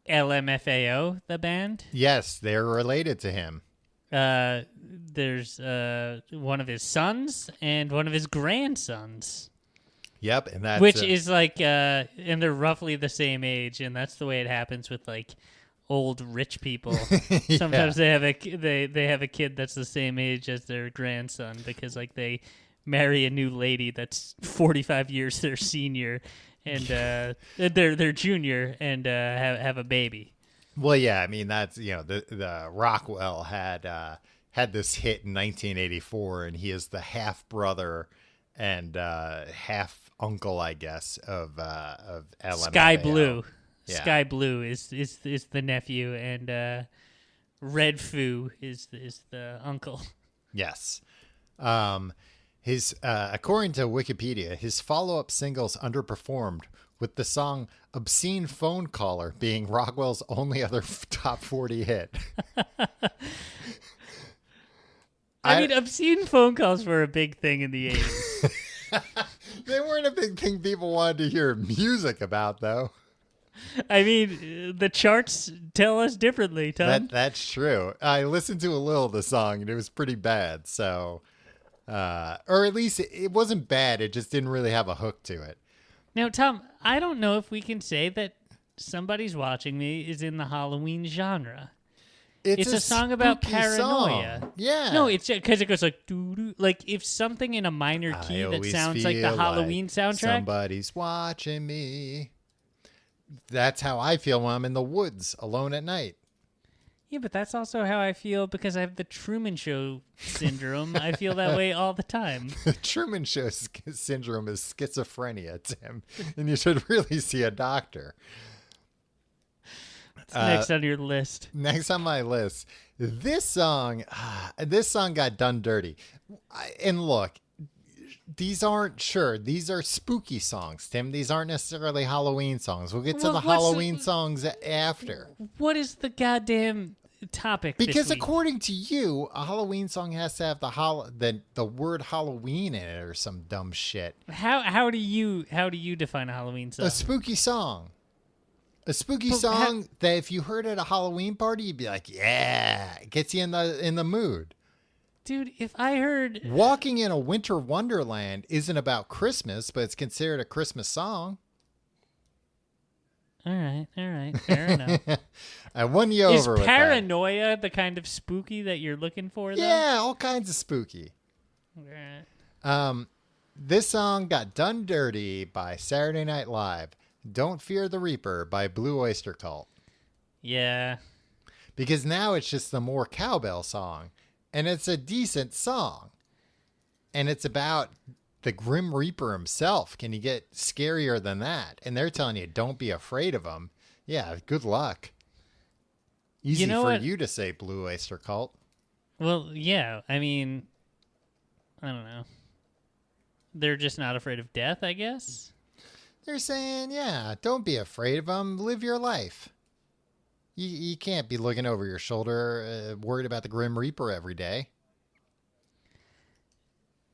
Speaker 3: LMFAO, the band?
Speaker 2: Yes, they're related to him.
Speaker 3: There's one of his sons and one of his grandsons.
Speaker 2: Yep, and that's
Speaker 3: which is like, and they're roughly the same age, and that's the way it happens with like old rich people.
Speaker 2: Yeah.
Speaker 3: Sometimes they have a kid that's the same age as their grandson because like they marry a new lady that's 45 years their senior, and they're junior and have a baby.
Speaker 2: Well, yeah, I mean that's the Rockwell had this hit in 1984, and he is the half brother and half uncle, I guess, of LMFAO.
Speaker 3: Sky Blue.
Speaker 2: Yeah.
Speaker 3: Sky Blue is the nephew, and Red Foo is the uncle.
Speaker 2: Yes. His according to Wikipedia, his follow-up singles underperformed, with the song "Obscene Phone Caller" being Rockwell's only other top 40 hit.
Speaker 3: I mean, obscene phone calls were a big thing in the 80s.
Speaker 2: They weren't a big thing people wanted to hear music about, though.
Speaker 3: I mean, the charts tell us differently, Tom.
Speaker 2: That's true. I listened to a little of the song, and it was pretty bad. So, or at least it wasn't bad. It just didn't really have a hook to it.
Speaker 3: Now, Tom, I don't know if we can say that Somebody's Watching Me is in the Halloween genre. It's a song about paranoia.
Speaker 2: Song. Yeah.
Speaker 3: No, it's because it goes like doo-doo. Like if something in a minor key that sounds like the Halloween soundtrack.
Speaker 2: Somebody's watching me. That's how I feel when I'm in the woods alone at night.
Speaker 3: Yeah, but that's also how I feel because I have the Truman Show syndrome. I feel that way all the time.
Speaker 2: The Truman Show syndrome is schizophrenia, Tim, and you should really see a doctor.
Speaker 3: What's next on your list?
Speaker 2: Next on my list, this song got done dirty. And look, these are spooky songs, Tim. These aren't necessarily Halloween songs. We'll get to the Halloween songs after.
Speaker 3: What is the goddamn topic?
Speaker 2: Because
Speaker 3: this week?
Speaker 2: according to you, a Halloween song has to have the word Halloween in it or some dumb shit.
Speaker 3: How do you define a Halloween song?
Speaker 2: A spooky song. A spooky song that if you heard at a Halloween party, you'd be like, yeah, it gets you in the mood.
Speaker 3: Dude, if I heard...
Speaker 2: Walking in a Winter Wonderland isn't about Christmas, but it's considered a Christmas song.
Speaker 3: All right, fair enough.
Speaker 2: I won you over with that.
Speaker 3: Is paranoia the kind of spooky that you're looking for, though?
Speaker 2: Yeah, all kinds of spooky.
Speaker 3: All right.
Speaker 2: This song got done dirty by Saturday Night Live. Don't Fear the Reaper by Blue Oyster Cult.
Speaker 3: Yeah.
Speaker 2: Because now it's just the more cowbell song. and it's a decent song. And it's about the Grim Reaper himself. Can you get scarier than that? And they're telling you, don't be afraid of him. Yeah, good luck. Easy for you to say, Blue Oyster Cult.
Speaker 3: Well, yeah. I mean, I don't know. They're just not afraid of death, I guess.
Speaker 2: They're saying, yeah, don't be afraid of him. Live your life. You can't be looking over your shoulder, worried about the Grim Reaper every day.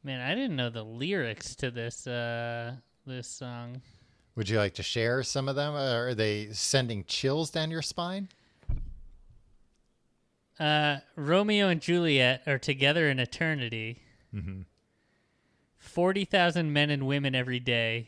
Speaker 3: Man, I didn't know the lyrics to this song.
Speaker 2: Would you like to share some of them? Are they sending chills down your spine?
Speaker 3: Romeo and Juliet are together in eternity.
Speaker 2: Mm-hmm.
Speaker 3: 40,000 men and women every day.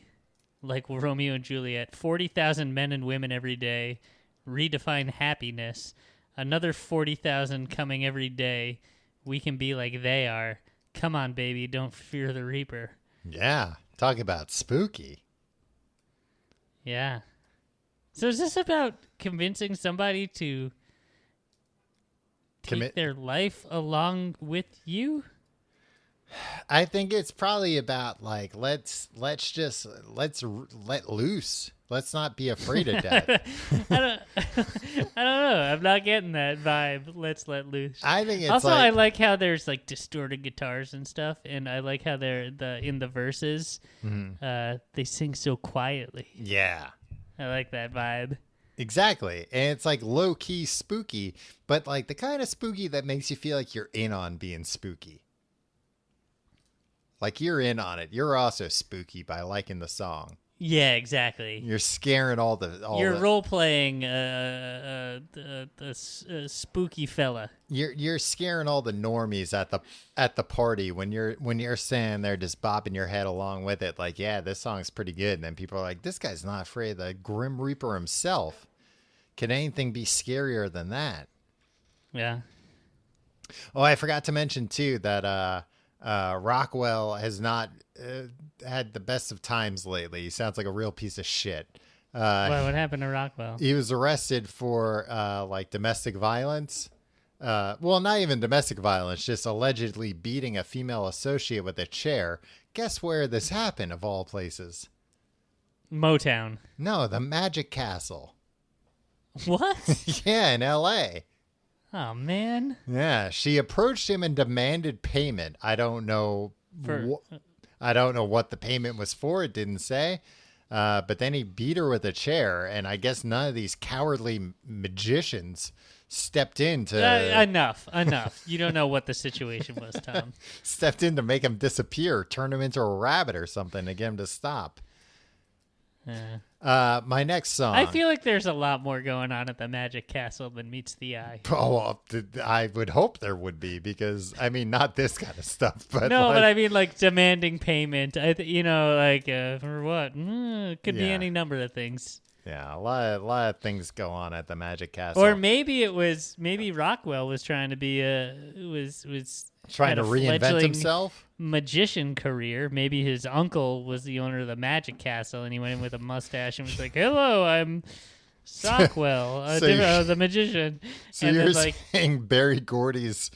Speaker 3: Like Romeo and Juliet. 40,000 men and women every day. Redefine happiness. Another 40,000 coming every day. We can be like they are. Come on, baby, don't fear the Reaper.
Speaker 2: Yeah, talk about spooky.
Speaker 3: Yeah. So is this about convincing somebody to take their life along with you?
Speaker 2: I think it's probably about like let's let loose. Let's not be afraid of death.
Speaker 3: I don't know. I'm not getting that vibe. Let's let loose.
Speaker 2: I think it's
Speaker 3: also I like how there's like distorted guitars and stuff, and I like how they're in the verses.
Speaker 2: Mm-hmm.
Speaker 3: They sing so quietly.
Speaker 2: Yeah,
Speaker 3: I like that vibe.
Speaker 2: Exactly, and it's like low key spooky, but like the kind of spooky that makes you feel like you're in on being spooky. Like you're in on it. You're also spooky by liking the song.
Speaker 3: Yeah, exactly.
Speaker 2: You're scaring
Speaker 3: You're role playing the spooky fella.
Speaker 2: You're scaring all the normies at the party when you're standing there just bopping your head along with it. Like, yeah, this song's pretty good. And then people are like, this guy's not afraid of the Grim Reaper himself. Can anything be scarier than that?
Speaker 3: Yeah.
Speaker 2: Oh, I forgot to mention too that Rockwell has not had the best of times lately. He sounds like a real piece of shit.
Speaker 3: What happened to Rockwell?
Speaker 2: He was arrested for like domestic violence. Well, not even domestic violence, just allegedly beating a female associate with a chair. Guess where this happened, of all places?
Speaker 3: Motown.
Speaker 2: No, the Magic Castle.
Speaker 3: What?
Speaker 2: Yeah, in L.A.
Speaker 3: Oh, man.
Speaker 2: Yeah, she approached him and demanded payment. I don't know what the payment was for. It didn't say. But then he beat her with a chair, and I guess none of these cowardly magicians stepped in to...
Speaker 3: Enough. You don't know what the situation was, Tom.
Speaker 2: Stepped in to make him disappear, turn him into a rabbit or something to get him to stop. My next song.
Speaker 3: I feel like there's a lot more going on at the Magic Castle than meets the eye.
Speaker 2: Oh, I would hope there would be, because I mean, not this kind of stuff, but
Speaker 3: no, but I mean, like demanding payment. For what? It could be any number of things.
Speaker 2: Yeah, a lot of things go on at the Magic Castle.
Speaker 3: Or maybe Rockwell was trying to be
Speaker 2: trying to reinvent himself.
Speaker 3: Magician career. Maybe his uncle was the owner of the Magic Castle, and he went in with a mustache and was like, "Hello, I'm Sockwell, the magician."
Speaker 2: So
Speaker 3: and
Speaker 2: you're saying Barry Gordy's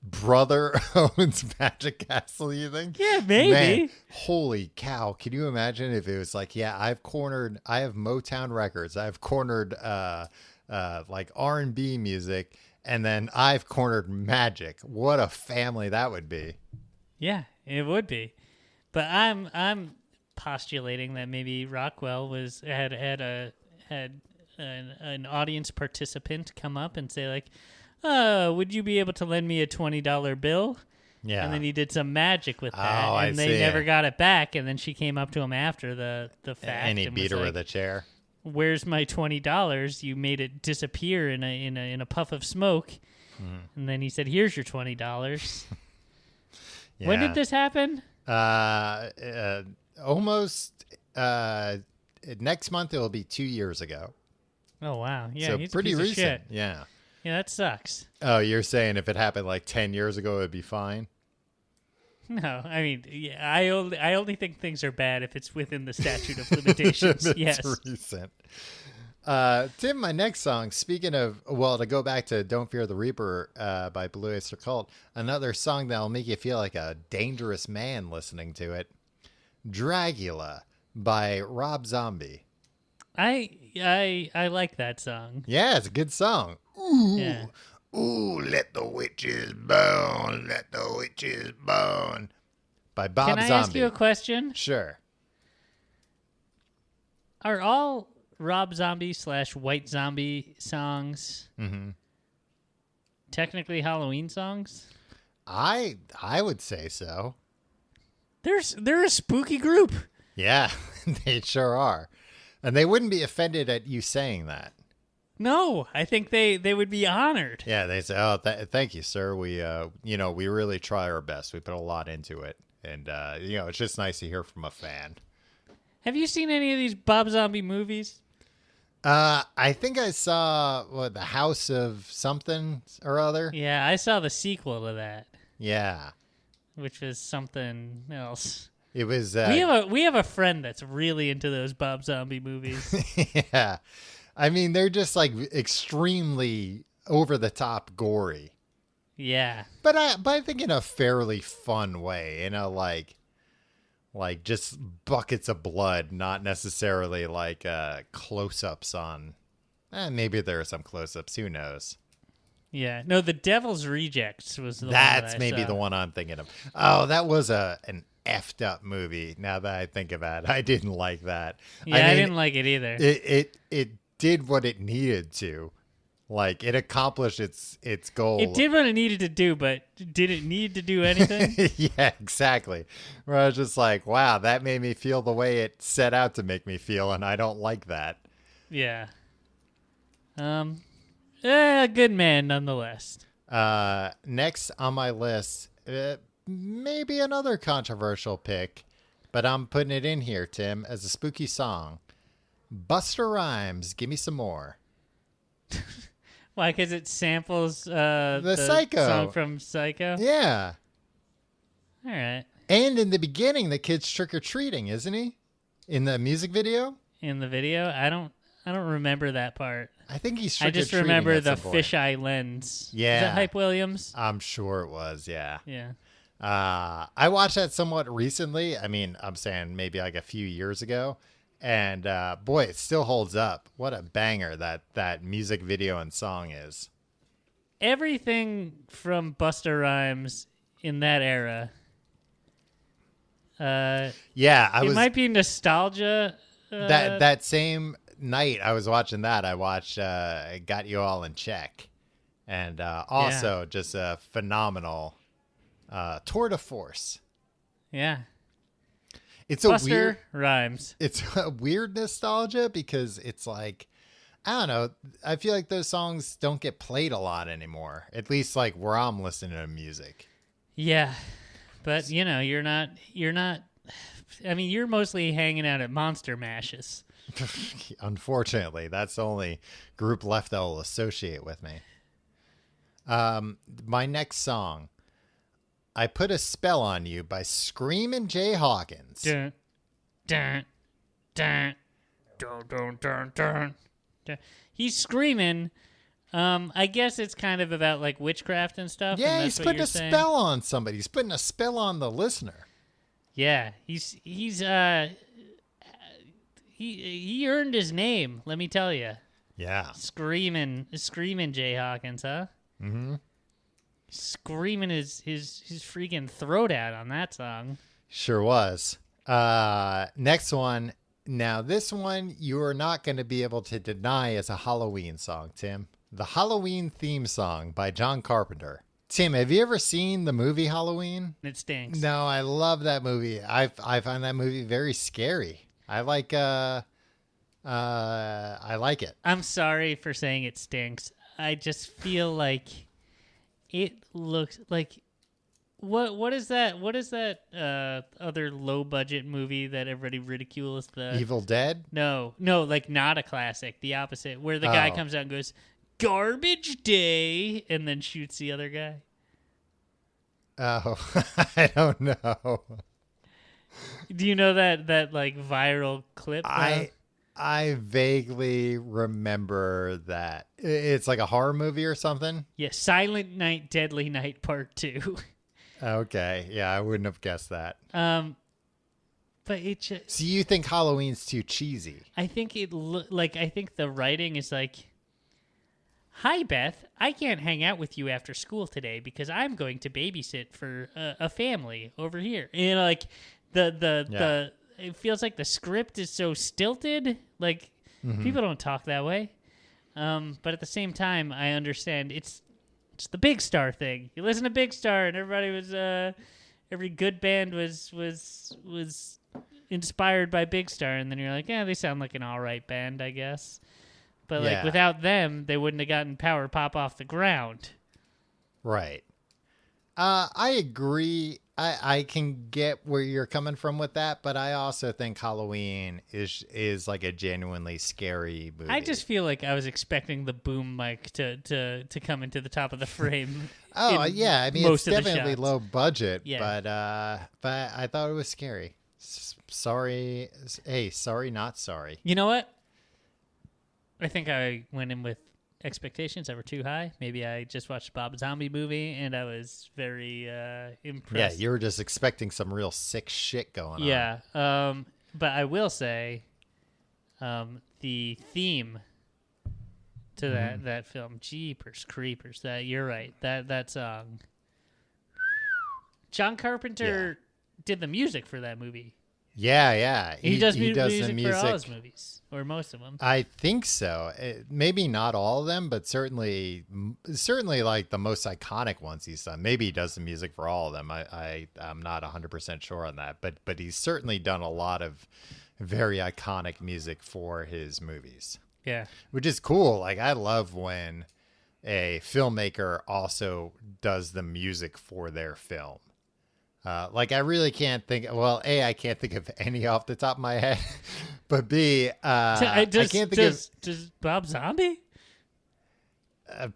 Speaker 2: brother owns Magic Castle? You think?
Speaker 3: Yeah, maybe.
Speaker 2: Man, holy cow! Can you imagine if it was like, yeah, I have Motown Records, I've cornered like R&B music, and then I've cornered Magic. What a family that would be.
Speaker 3: Yeah, it would be. But I'm postulating that maybe Rockwell had an audience participant come up and say like, would you be able to lend me a $20 bill? Yeah. And then he did some magic with that, and they never got it back. And then she came up to him after the fact,
Speaker 2: and he beat her with a chair.
Speaker 3: Where's my $20? You made it disappear in a puff of smoke. And then he said, "Here's your $20." Yeah. When did this happen?
Speaker 2: Almost next month. It'll be 2 years ago.
Speaker 3: Oh wow! Yeah,
Speaker 2: so
Speaker 3: he's
Speaker 2: pretty
Speaker 3: a piece
Speaker 2: recent.
Speaker 3: Of shit.
Speaker 2: Yeah.
Speaker 3: Yeah, that sucks.
Speaker 2: Oh, you're saying if it happened like 10 years ago, it'd be fine?
Speaker 3: No, I mean, yeah, I only think things are bad if it's within the statute of limitations. Yes,
Speaker 2: recent. Tim, my next song, speaking of, well, to go back to Don't Fear the Reaper by Blue Oyster Cult, another song that'll make you feel like a dangerous man listening to it, Dragula by Rob Zombie.
Speaker 3: I like that song.
Speaker 2: Yeah, it's a good song. Ooh,
Speaker 3: Yeah.
Speaker 2: ooh, let the witches bone, let the witches bone. By Bob
Speaker 3: Can I
Speaker 2: Zombie.
Speaker 3: ask you a question?
Speaker 2: Sure.
Speaker 3: Are all Rob Zombie / White Zombie songs technically Halloween songs?
Speaker 2: I would say so.
Speaker 3: They're a spooky group.
Speaker 2: Yeah, they sure are. And they wouldn't be offended at you saying that.
Speaker 3: No, I think they would be honored.
Speaker 2: Yeah, they say, "Oh, thank you, sir. We, we really try our best. We put a lot into it, and it's just nice to hear from a fan."
Speaker 3: Have you seen any of these Bob Zombie movies?
Speaker 2: I think I saw the House of something or other.
Speaker 3: Yeah, I saw the sequel to that,
Speaker 2: Yeah,
Speaker 3: which was something else.
Speaker 2: it was.
Speaker 3: We have a friend that's really into those Bob Zombie movies.
Speaker 2: Yeah, I mean they're just like extremely over the top gory,
Speaker 3: Yeah.
Speaker 2: but I think in a fairly fun way. Like just buckets of blood, not necessarily like close-ups on. Maybe there are some close-ups. Who knows?
Speaker 3: Yeah. No, The Devil's Rejects was the one
Speaker 2: That's
Speaker 3: that I
Speaker 2: maybe
Speaker 3: saw.
Speaker 2: the one I'm thinking of. Oh, that was an effed up movie. Now that I think about it, I didn't like that.
Speaker 3: Yeah, I didn't like it either.
Speaker 2: It did what it needed to. Like it accomplished its goal.
Speaker 3: It did what it needed to do, but did it need to do anything?
Speaker 2: Yeah, exactly. Where I was just like, wow, that made me feel the way it set out to make me feel, and I don't like that.
Speaker 3: Yeah. Good man nonetheless.
Speaker 2: Next on my list, maybe another controversial pick, but I'm putting it in here, Tim, as a spooky song. Busta Rhymes, Give Me Some More.
Speaker 3: Why? Because it samples the
Speaker 2: Psycho
Speaker 3: song from Psycho.
Speaker 2: Yeah.
Speaker 3: All right.
Speaker 2: And in the beginning, the kid's trick-or-treating, isn't he? In the music video?
Speaker 3: In the video, I don't remember that part.
Speaker 2: I think he's
Speaker 3: I
Speaker 2: trick-or-treating.
Speaker 3: just remember
Speaker 2: at
Speaker 3: the
Speaker 2: some point.
Speaker 3: fisheye lens.
Speaker 2: Yeah.
Speaker 3: Is that Hype Williams?
Speaker 2: I'm sure it was, yeah.
Speaker 3: Yeah.
Speaker 2: I watched that somewhat recently. I mean, I'm saying maybe like a few years ago. And boy, it still holds up. What a banger that music video and song is.
Speaker 3: Everything from Busta Rhymes in that era.
Speaker 2: Yeah,
Speaker 3: It might be nostalgia.
Speaker 2: that same night I was watching that. I watched Got You All in Check, and also just a phenomenal tour de force.
Speaker 3: Yeah.
Speaker 2: It's
Speaker 3: Busta Rhymes.
Speaker 2: It's a weird nostalgia because it's like, I don't know. I feel like those songs don't get played a lot anymore. At least like where I'm listening to music.
Speaker 3: Yeah. But you're not I mean, you're mostly hanging out at Monster Mashes.
Speaker 2: Unfortunately, that's the only group left that will associate with me. My next song, I Put a Spell on You by Screamin' Jay Hawkins.
Speaker 3: Dun, dun, dun, dun, dun, dun, dun, dun. He's screaming. I guess it's kind of about like witchcraft and stuff.
Speaker 2: Yeah,
Speaker 3: and
Speaker 2: he's
Speaker 3: that's what
Speaker 2: putting
Speaker 3: you're
Speaker 2: a
Speaker 3: saying?
Speaker 2: spell on somebody. He's putting a spell on the listener.
Speaker 3: Yeah, he earned his name. Let me tell you,
Speaker 2: Yeah.
Speaker 3: screaming Jay Hawkins, huh?
Speaker 2: Mm-hmm.
Speaker 3: Screaming his freaking throat out on that song.
Speaker 2: Sure was. Next one. Now, this one you are not going to be able to deny as a Halloween song, Tim. The Halloween theme song by John Carpenter. Tim, have you ever seen the movie Halloween?
Speaker 3: It stinks.
Speaker 2: No, I love that movie. I find that movie very scary. I like it.
Speaker 3: I'm sorry for saying it stinks. I just feel like it looks like what is that other low budget movie that everybody ridicules? The
Speaker 2: Evil Dead?
Speaker 3: no, like not a classic, the opposite, where the guy
Speaker 2: Oh.
Speaker 3: comes out and goes garbage day and then shoots the other guy.
Speaker 2: Oh, I don't know.
Speaker 3: Do you know that like viral clip?
Speaker 2: I I vaguely remember that. It's like a horror movie or something.
Speaker 3: Yeah, Silent Night, Deadly Night Part 2.
Speaker 2: Okay. Yeah, I wouldn't have guessed that.
Speaker 3: But it just,
Speaker 2: So you think Halloween's too cheesy?
Speaker 3: I think I think the writing is like, "Hi Beth, I can't hang out with you after school today because I'm going to babysit for a family over here." You know, like the it feels like the script is so stilted. Like people don't talk that way. But at the same time, I understand it's the Big Star thing. You listen to Big Star, and everybody was every good band was inspired by Big Star, and then you're like, yeah, they sound like an all right band, I guess. But like without them, they wouldn't have gotten Power Pop off the ground.
Speaker 2: Right. I agree. I can get where you're coming from with that, but I also think Halloween is like a genuinely scary movie.
Speaker 3: I just feel like I was expecting the boom mic to come into the top of the frame.
Speaker 2: Oh yeah, I mean
Speaker 3: most
Speaker 2: it's
Speaker 3: of the
Speaker 2: definitely
Speaker 3: shots.
Speaker 2: low budget,
Speaker 3: Yeah.
Speaker 2: but I thought it was scary. Sorry, hey, sorry, not sorry.
Speaker 3: You know what? I think I went in with expectations that were too high. Maybe I just watched a Bob Zombie movie and I was very
Speaker 2: Yeah,
Speaker 3: impressed.
Speaker 2: you were just expecting some real sick shit going on.
Speaker 3: Yeah. But I will say, the theme to that film, Jeepers Creepers. That you're right. That song. John Carpenter did the music for that movie.
Speaker 2: Yeah.
Speaker 3: He does
Speaker 2: the
Speaker 3: music for all his movies, or most of them.
Speaker 2: I think so. Maybe not all of them, but certainly like the most iconic ones he's done. Maybe he does the music for all of them. I'm not 100% sure on that, but he's certainly done a lot of very iconic music for his movies,
Speaker 3: Yeah.
Speaker 2: which is cool. Like I love when a filmmaker also does the music for their film. Like I really can't think. Well, A, I can't think of any off the top of my head, but B, I can't think of.
Speaker 3: Does Bob Zombie?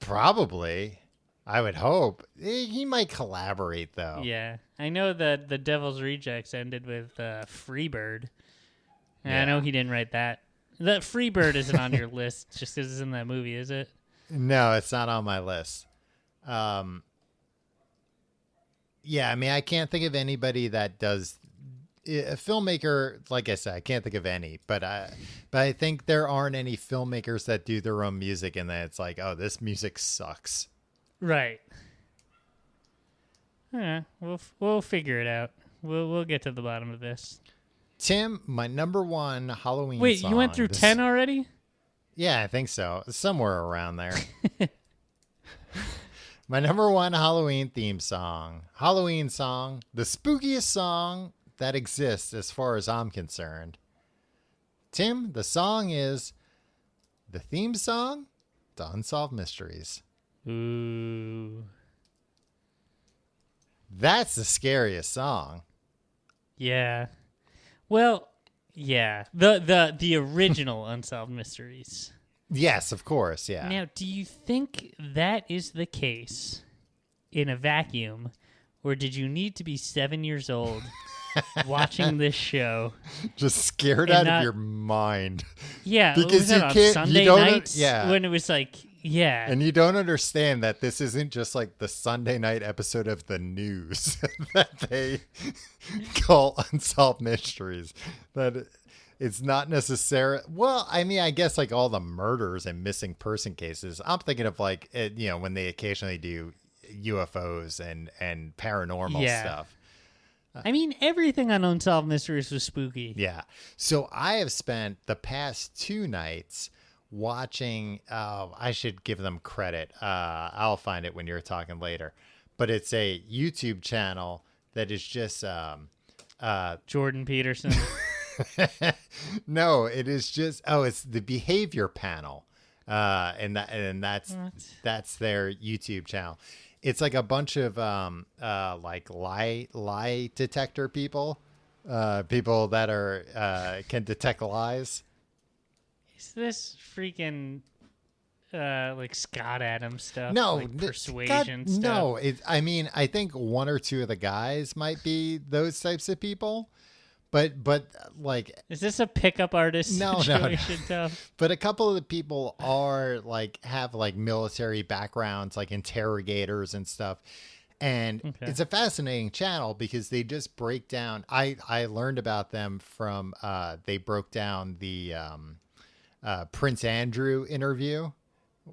Speaker 2: Probably, I would hope he might collaborate though.
Speaker 3: Yeah, I know that the Devil's Rejects ended with Freebird. And I
Speaker 2: Yeah.
Speaker 3: know he didn't write that. That Freebird isn't on your list just because it's in that movie, is it?
Speaker 2: No, it's not on my list. Yeah, I mean, I can't think of anybody that does a filmmaker. Like I said, I can't think of any, but I think there aren't any filmmakers that do their own music and then it's like, oh, this music sucks.
Speaker 3: Right. Yeah, we'll figure it out. We'll get to the bottom of this.
Speaker 2: Tim, my number one Halloween
Speaker 3: Wait,
Speaker 2: song.
Speaker 3: you went through 10 already?
Speaker 2: Yeah, I think so. Somewhere around there. My number one Halloween theme song. Halloween song. The spookiest song that exists as far as I'm concerned. Tim, the song is the theme song to Unsolved Mysteries.
Speaker 3: Ooh.
Speaker 2: That's the scariest song.
Speaker 3: Yeah. Well, yeah. The original Unsolved Mysteries.
Speaker 2: Yes, of course. Yeah.
Speaker 3: Now, do you think that is the case in a vacuum, or did you need to be 7 years old watching this show?
Speaker 2: Just scared
Speaker 3: And
Speaker 2: out of
Speaker 3: not-
Speaker 2: your mind.
Speaker 3: Yeah,
Speaker 2: Because
Speaker 3: was that
Speaker 2: you
Speaker 3: on
Speaker 2: can't- you
Speaker 3: Sunday
Speaker 2: don't-
Speaker 3: nights
Speaker 2: yeah.
Speaker 3: when it was like, yeah,
Speaker 2: And you don't understand that this isn't just like the Sunday night episode of the news that they call Unsolved Mysteries. That it's not necessarily, well, I mean, I guess like all the murders and missing person cases, I'm thinking of like, when they occasionally do UFOs and paranormal
Speaker 3: Yeah.
Speaker 2: stuff.
Speaker 3: I mean, everything on Unsolved Mysteries was spooky.
Speaker 2: Yeah. So I have spent the past 2 nights watching, I should give them credit. I'll find it when you're talking later, but it's a YouTube channel that is just,
Speaker 3: Jordan Peterson.
Speaker 2: no, it is just, it's the Behavior Panel. And that's their YouTube channel. It's like a bunch of, like lie detector people that are, can detect lies.
Speaker 3: Is this freaking like Scott Adams stuff?
Speaker 2: No,
Speaker 3: like
Speaker 2: th-
Speaker 3: persuasion
Speaker 2: God,
Speaker 3: stuff.
Speaker 2: no. I mean, I think 1 or 2 of the guys might be those types of people, but like
Speaker 3: Is this a pickup artist
Speaker 2: No.
Speaker 3: situation, Tom?
Speaker 2: But a couple of the people are like have like military backgrounds, like interrogators and stuff. And
Speaker 3: Okay.
Speaker 2: it's a fascinating channel because they just break down. I learned about them from they broke down the Prince Andrew interview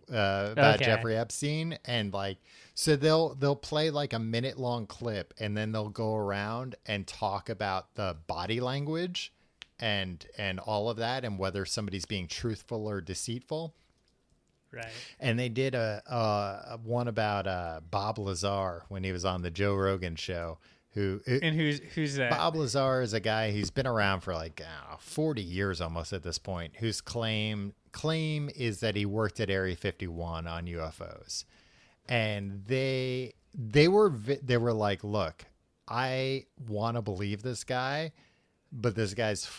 Speaker 2: about
Speaker 3: Okay.
Speaker 2: Jeffrey Epstein, and like so they'll play like a minute long clip, and then they'll go around and talk about the body language and all of that, and whether somebody's being truthful or deceitful.
Speaker 3: Right.
Speaker 2: And they did a one about Bob Lazar when he was on the Joe Rogan show.
Speaker 3: And who's that?
Speaker 2: Bob Lazar is a guy who's been around for like 40 years almost at this point, whose claim is that he worked at Area 51 on UFOs. And they were like, look, I want to believe this guy, but this guy's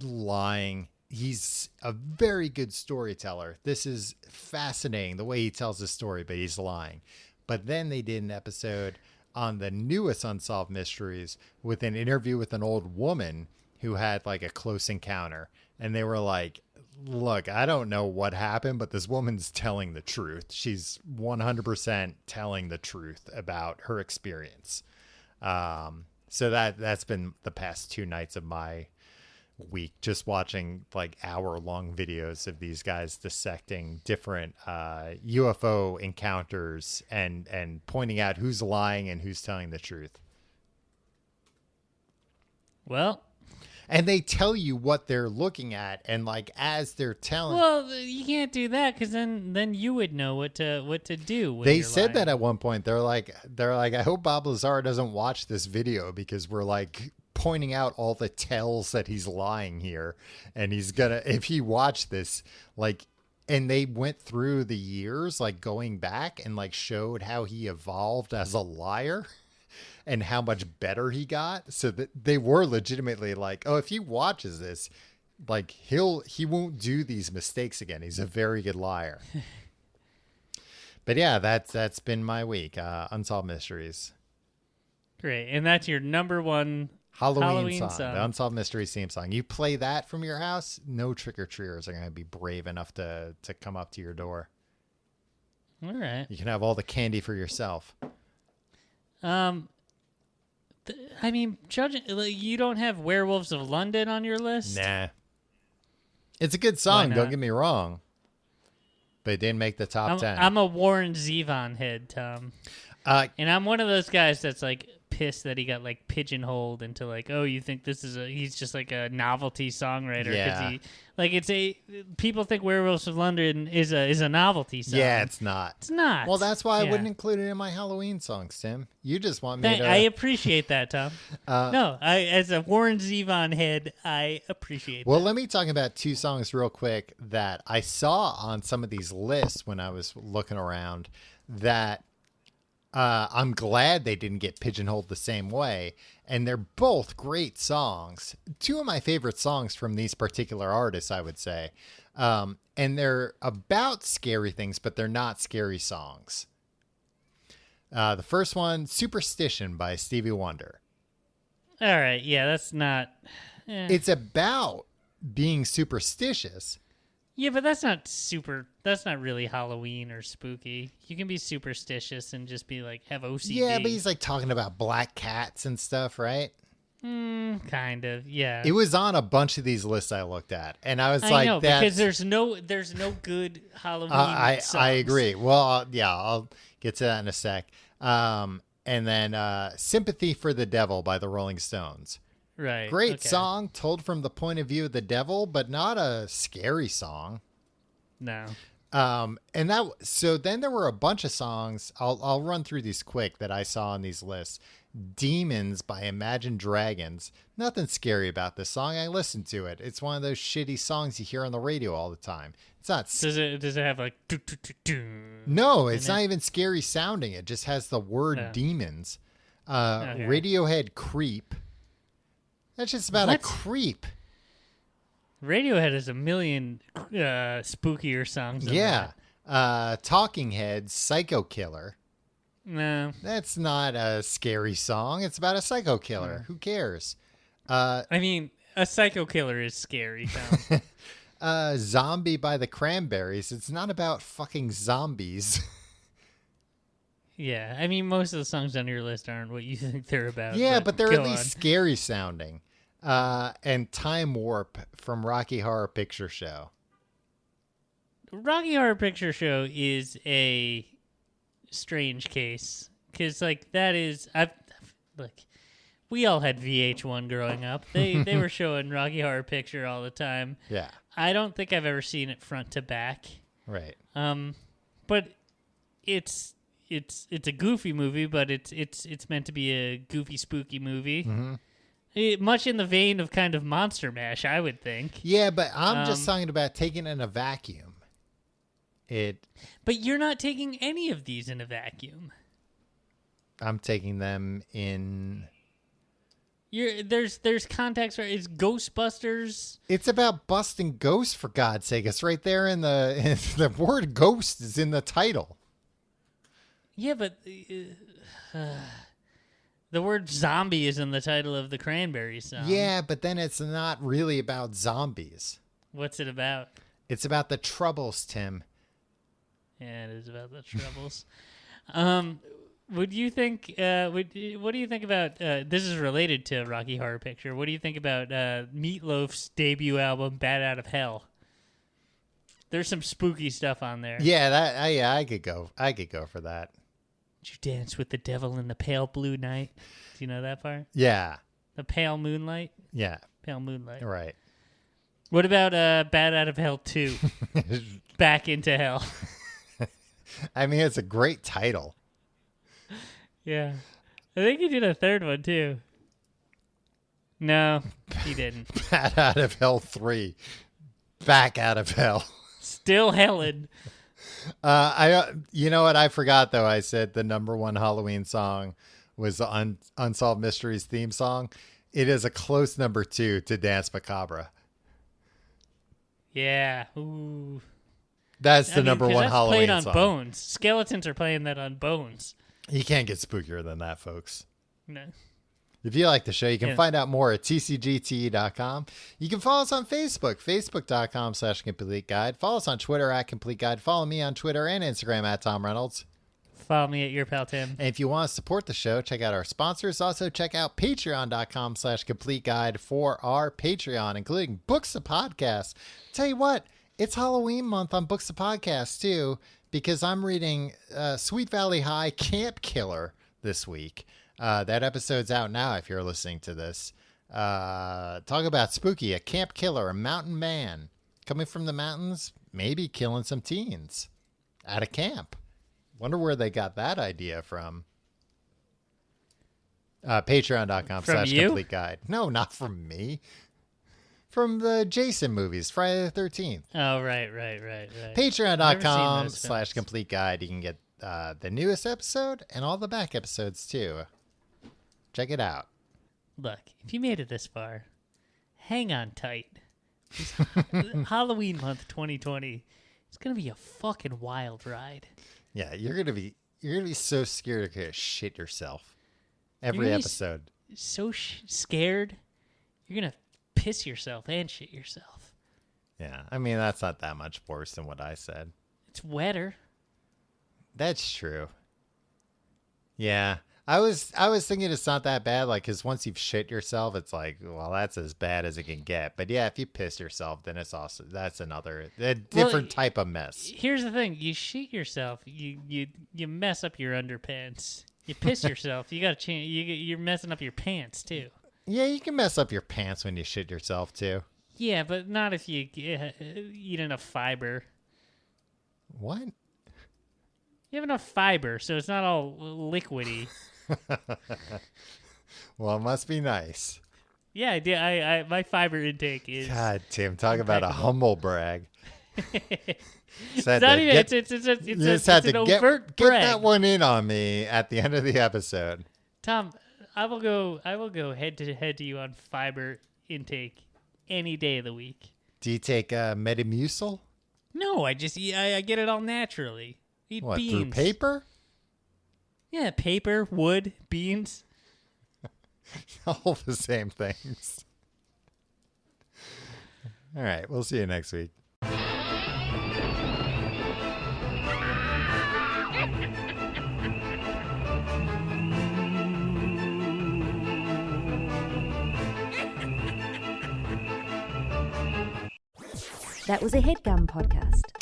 Speaker 2: lying. He's a very good storyteller. This is fascinating the way he tells the story, but he's lying. But then they did an episode on the newest Unsolved Mysteries with an interview with an old woman who had like a close encounter. And they were like, look, I don't know what happened, but this woman's telling the truth. She's 100% telling the truth about her experience. So that's been the past 2 nights of my week, just watching like hour-long videos of these guys dissecting different UFO encounters and pointing out who's lying and who's telling the truth.
Speaker 3: Well,
Speaker 2: And they tell you what they're looking at, and like as they're telling,
Speaker 3: well, you can't do that because then you would know what to do. When
Speaker 2: they
Speaker 3: you're
Speaker 2: said
Speaker 3: lying.
Speaker 2: that at one point. They're like, I hope Bob Lazar doesn't watch this video because we're like pointing out all the tells that he's lying here, and he's gonna, if he watched this, like, and they went through the years, like going back and like showed how he evolved as a liar and how much better he got, so that they were legitimately like, oh, if he watches this, like he won't do these mistakes again. He's a very good liar. But yeah, that's been my week. Unsolved Mysteries.
Speaker 3: Great, and that's your number one
Speaker 2: Halloween song,
Speaker 3: song.
Speaker 2: the Unsolved Mysteries theme song. You play that from your house, no trick-or-treaters are going to be brave enough to come up to your door.
Speaker 3: All right.
Speaker 2: You can have all the candy for yourself.
Speaker 3: I mean, judging, like, you don't have Werewolves of London on your list?
Speaker 2: Nah. It's a good song,
Speaker 3: Why
Speaker 2: don't
Speaker 3: not?
Speaker 2: get me wrong. But it didn't make the top 10.
Speaker 3: I'm a Warren Zevon head, Tom. And I'm one of those guys that's like pissed that he got like pigeonholed into like, oh, you think this is he's just like a novelty songwriter.
Speaker 2: Yeah.
Speaker 3: He, like people think Werewolves of London is a novelty song.
Speaker 2: Yeah, it's not.
Speaker 3: It's not.
Speaker 2: Well, that's why I
Speaker 3: Yeah.
Speaker 2: wouldn't include it in my Halloween songs, Tim. You just want me to...
Speaker 3: I appreciate that, Tom. No, as a Warren Zevon head, I appreciate
Speaker 2: Well,
Speaker 3: that.
Speaker 2: let me talk about 2 songs real quick that I saw on some of these lists when I was looking around that I'm glad they didn't get pigeonholed the same way. And they're both great songs. 2 of my favorite songs from these particular artists, I would say. And they're about scary things, but they're not scary songs. The first one, Superstition by Stevie Wonder.
Speaker 3: All right, yeah, that's not.
Speaker 2: It's about being superstitious.
Speaker 3: Yeah, but that's not super. That's not really Halloween or spooky. You can be superstitious and just be like have OCD.
Speaker 2: Yeah, but he's like talking about black cats and stuff, right?
Speaker 3: Kind of. Yeah.
Speaker 2: It was on a bunch of these lists I looked at, and I was
Speaker 3: I
Speaker 2: like,
Speaker 3: know
Speaker 2: that's,
Speaker 3: because there's no good Halloween.
Speaker 2: I
Speaker 3: songs.
Speaker 2: agree. Well, yeah, I'll get to that in a sec. And then Sympathy for the Devil by the Rolling Stones.
Speaker 3: Right.
Speaker 2: Great
Speaker 3: okay.
Speaker 2: song, told from the point of view of the devil, but not a scary song.
Speaker 3: No.
Speaker 2: And so then there were a bunch of songs. I'll run through these quick that I saw on these lists. Demons by Imagine Dragons. Nothing scary about this song. I listened to it. It's one of those shitty songs you hear on the radio all the time. It's not.
Speaker 3: Does it have like?
Speaker 2: No, it's
Speaker 3: in
Speaker 2: not
Speaker 3: it?
Speaker 2: even scary sounding. It just has the word
Speaker 3: Oh.
Speaker 2: demons.
Speaker 3: Okay.
Speaker 2: Radiohead Creep. That's just about a
Speaker 3: What?
Speaker 2: creep.
Speaker 3: Radiohead has a million spookier songs. Than
Speaker 2: Yeah.
Speaker 3: that.
Speaker 2: Talking Heads Psycho Killer.
Speaker 3: No.
Speaker 2: That's not a scary song. It's about a psycho killer. Who cares?
Speaker 3: I mean, a psycho killer is scary, Tom.
Speaker 2: Zombie by the Cranberries. It's not about fucking zombies.
Speaker 3: Yeah, I mean, most of the songs on your list aren't what you think they're about.
Speaker 2: Yeah, but they're at
Speaker 3: go
Speaker 2: least
Speaker 3: on.
Speaker 2: scary sounding. And Time Warp from Rocky Horror Picture Show.
Speaker 3: Rocky Horror Picture Show is a strange case because, like, that is look. We all had VH1 growing up. They were showing Rocky Horror Picture all the time.
Speaker 2: Yeah,
Speaker 3: I don't think I've ever seen it front to back.
Speaker 2: right.
Speaker 3: But it's a goofy movie, but it's meant to be a goofy, spooky movie.
Speaker 2: Mm-hmm.
Speaker 3: Much in the vein of kind of Monster Mash, I would think.
Speaker 2: Yeah, but I'm just talking about taking it in a vacuum.
Speaker 3: But you're not taking any of these in a vacuum.
Speaker 2: I'm taking them in.
Speaker 3: There's context where it's Ghostbusters.
Speaker 2: It's about busting ghosts, for God's sake. It's right there in the word ghost is in the title.
Speaker 3: Yeah, but the word zombie is in the title of the Cranberries song.
Speaker 2: Yeah, but then it's not really about zombies.
Speaker 3: What's it about?
Speaker 2: It's about the Troubles, Tim.
Speaker 3: Yeah, it is about the Troubles. Would you think? What do you think about? This is related to Rocky Horror Picture. What do you think about Meatloaf's debut album, "Bad Out of Hell"? There's some spooky stuff on there.
Speaker 2: Yeah, I could go. I could go for that.
Speaker 3: Did you dance with the devil in the pale blue night? Do you know that part?
Speaker 2: Yeah,
Speaker 3: The pale moonlight.
Speaker 2: yeah,
Speaker 3: Pale moonlight.
Speaker 2: right.
Speaker 3: What about Bad Out of Hell 2? Back into Hell.
Speaker 2: I mean, it's a great title.
Speaker 3: Yeah. I think he did a third one, too. No, he didn't.
Speaker 2: Bad Out of Hell 3. Back Out of Hell.
Speaker 3: Still Helen.
Speaker 2: You know what? I forgot, though. I said the number one Halloween song was the Unsolved Mysteries theme song. It is a close number 2 to Dance Macabre.
Speaker 3: Yeah. Ooh.
Speaker 2: That's the number
Speaker 3: 'cause
Speaker 2: one
Speaker 3: that's
Speaker 2: Halloween
Speaker 3: played on
Speaker 2: song.
Speaker 3: Bones. Skeletons are playing that on Bones.
Speaker 2: You can't get spookier than that, folks.
Speaker 3: No.
Speaker 2: If you like the show, you can
Speaker 3: Yeah.
Speaker 2: find out more at tcgte.com. You can follow us on Facebook, facebook.com/complete guide. Follow us on Twitter at complete guide. Follow me on Twitter and Instagram at Tom Reynolds.
Speaker 3: Follow me at your pal Tim.
Speaker 2: And if you want to support the show, check out our sponsors. Also, check out patreon.com/complete guide for our Patreon, including Books of Podcasts. Tell you what, it's Halloween month on Books of Podcasts, too, because I'm reading Sweet Valley High Camp Killer this week. That episode's out now if you're listening to this. Talk about spooky, a camp killer, a mountain man coming from the mountains, maybe killing some teens at a camp. Wonder where they got that idea from. Patreon.com/complete guide. No, not from me. From the Jason movies, Friday the 13th.
Speaker 3: Oh, right.
Speaker 2: Patreon.com/complete guide. You can get the newest episode and all the back episodes too. Check it out.
Speaker 3: Look, if you made it this far, hang on tight. Halloween month 2020. It's gonna be a fucking wild ride.
Speaker 2: Yeah, you're gonna be so scared you're gonna shit yourself every
Speaker 3: You're gonna be
Speaker 2: episode.
Speaker 3: So scared, you're gonna piss yourself and shit yourself.
Speaker 2: Yeah, I mean that's not that much worse than what I said.
Speaker 3: It's wetter.
Speaker 2: That's true. Yeah, I was thinking it's not that bad, like, because once you've shit yourself, it's like, well, that's as bad as it can get. But yeah, if you piss yourself, then it's also that's a different type of mess.
Speaker 3: Here's the thing: you shit yourself, you mess up your underpants. You piss yourself, you got to change. You're messing up your pants too.
Speaker 2: Yeah, you can mess up your pants when you shit yourself too.
Speaker 3: Yeah, but not if you eat enough fiber.
Speaker 2: What?
Speaker 3: You have enough fiber, so it's not all liquidy.
Speaker 2: Well, it must be nice.
Speaker 3: Yeah, I my fiber intake is.
Speaker 2: God, Tim, talk about a humble brag.
Speaker 3: It's not even. It's an overt
Speaker 2: get
Speaker 3: brag.
Speaker 2: that one in on me at the end of the episode.
Speaker 3: Tom, I will go head to you on fiber intake any day of the week.
Speaker 2: Do you take Metamucil?
Speaker 3: No, I get it all naturally. Eat
Speaker 2: What,
Speaker 3: beans.
Speaker 2: through paper?
Speaker 3: Yeah, paper, wood, beans.
Speaker 2: All the same things. All right, we'll see you next week.
Speaker 1: That was a HeadGum podcast.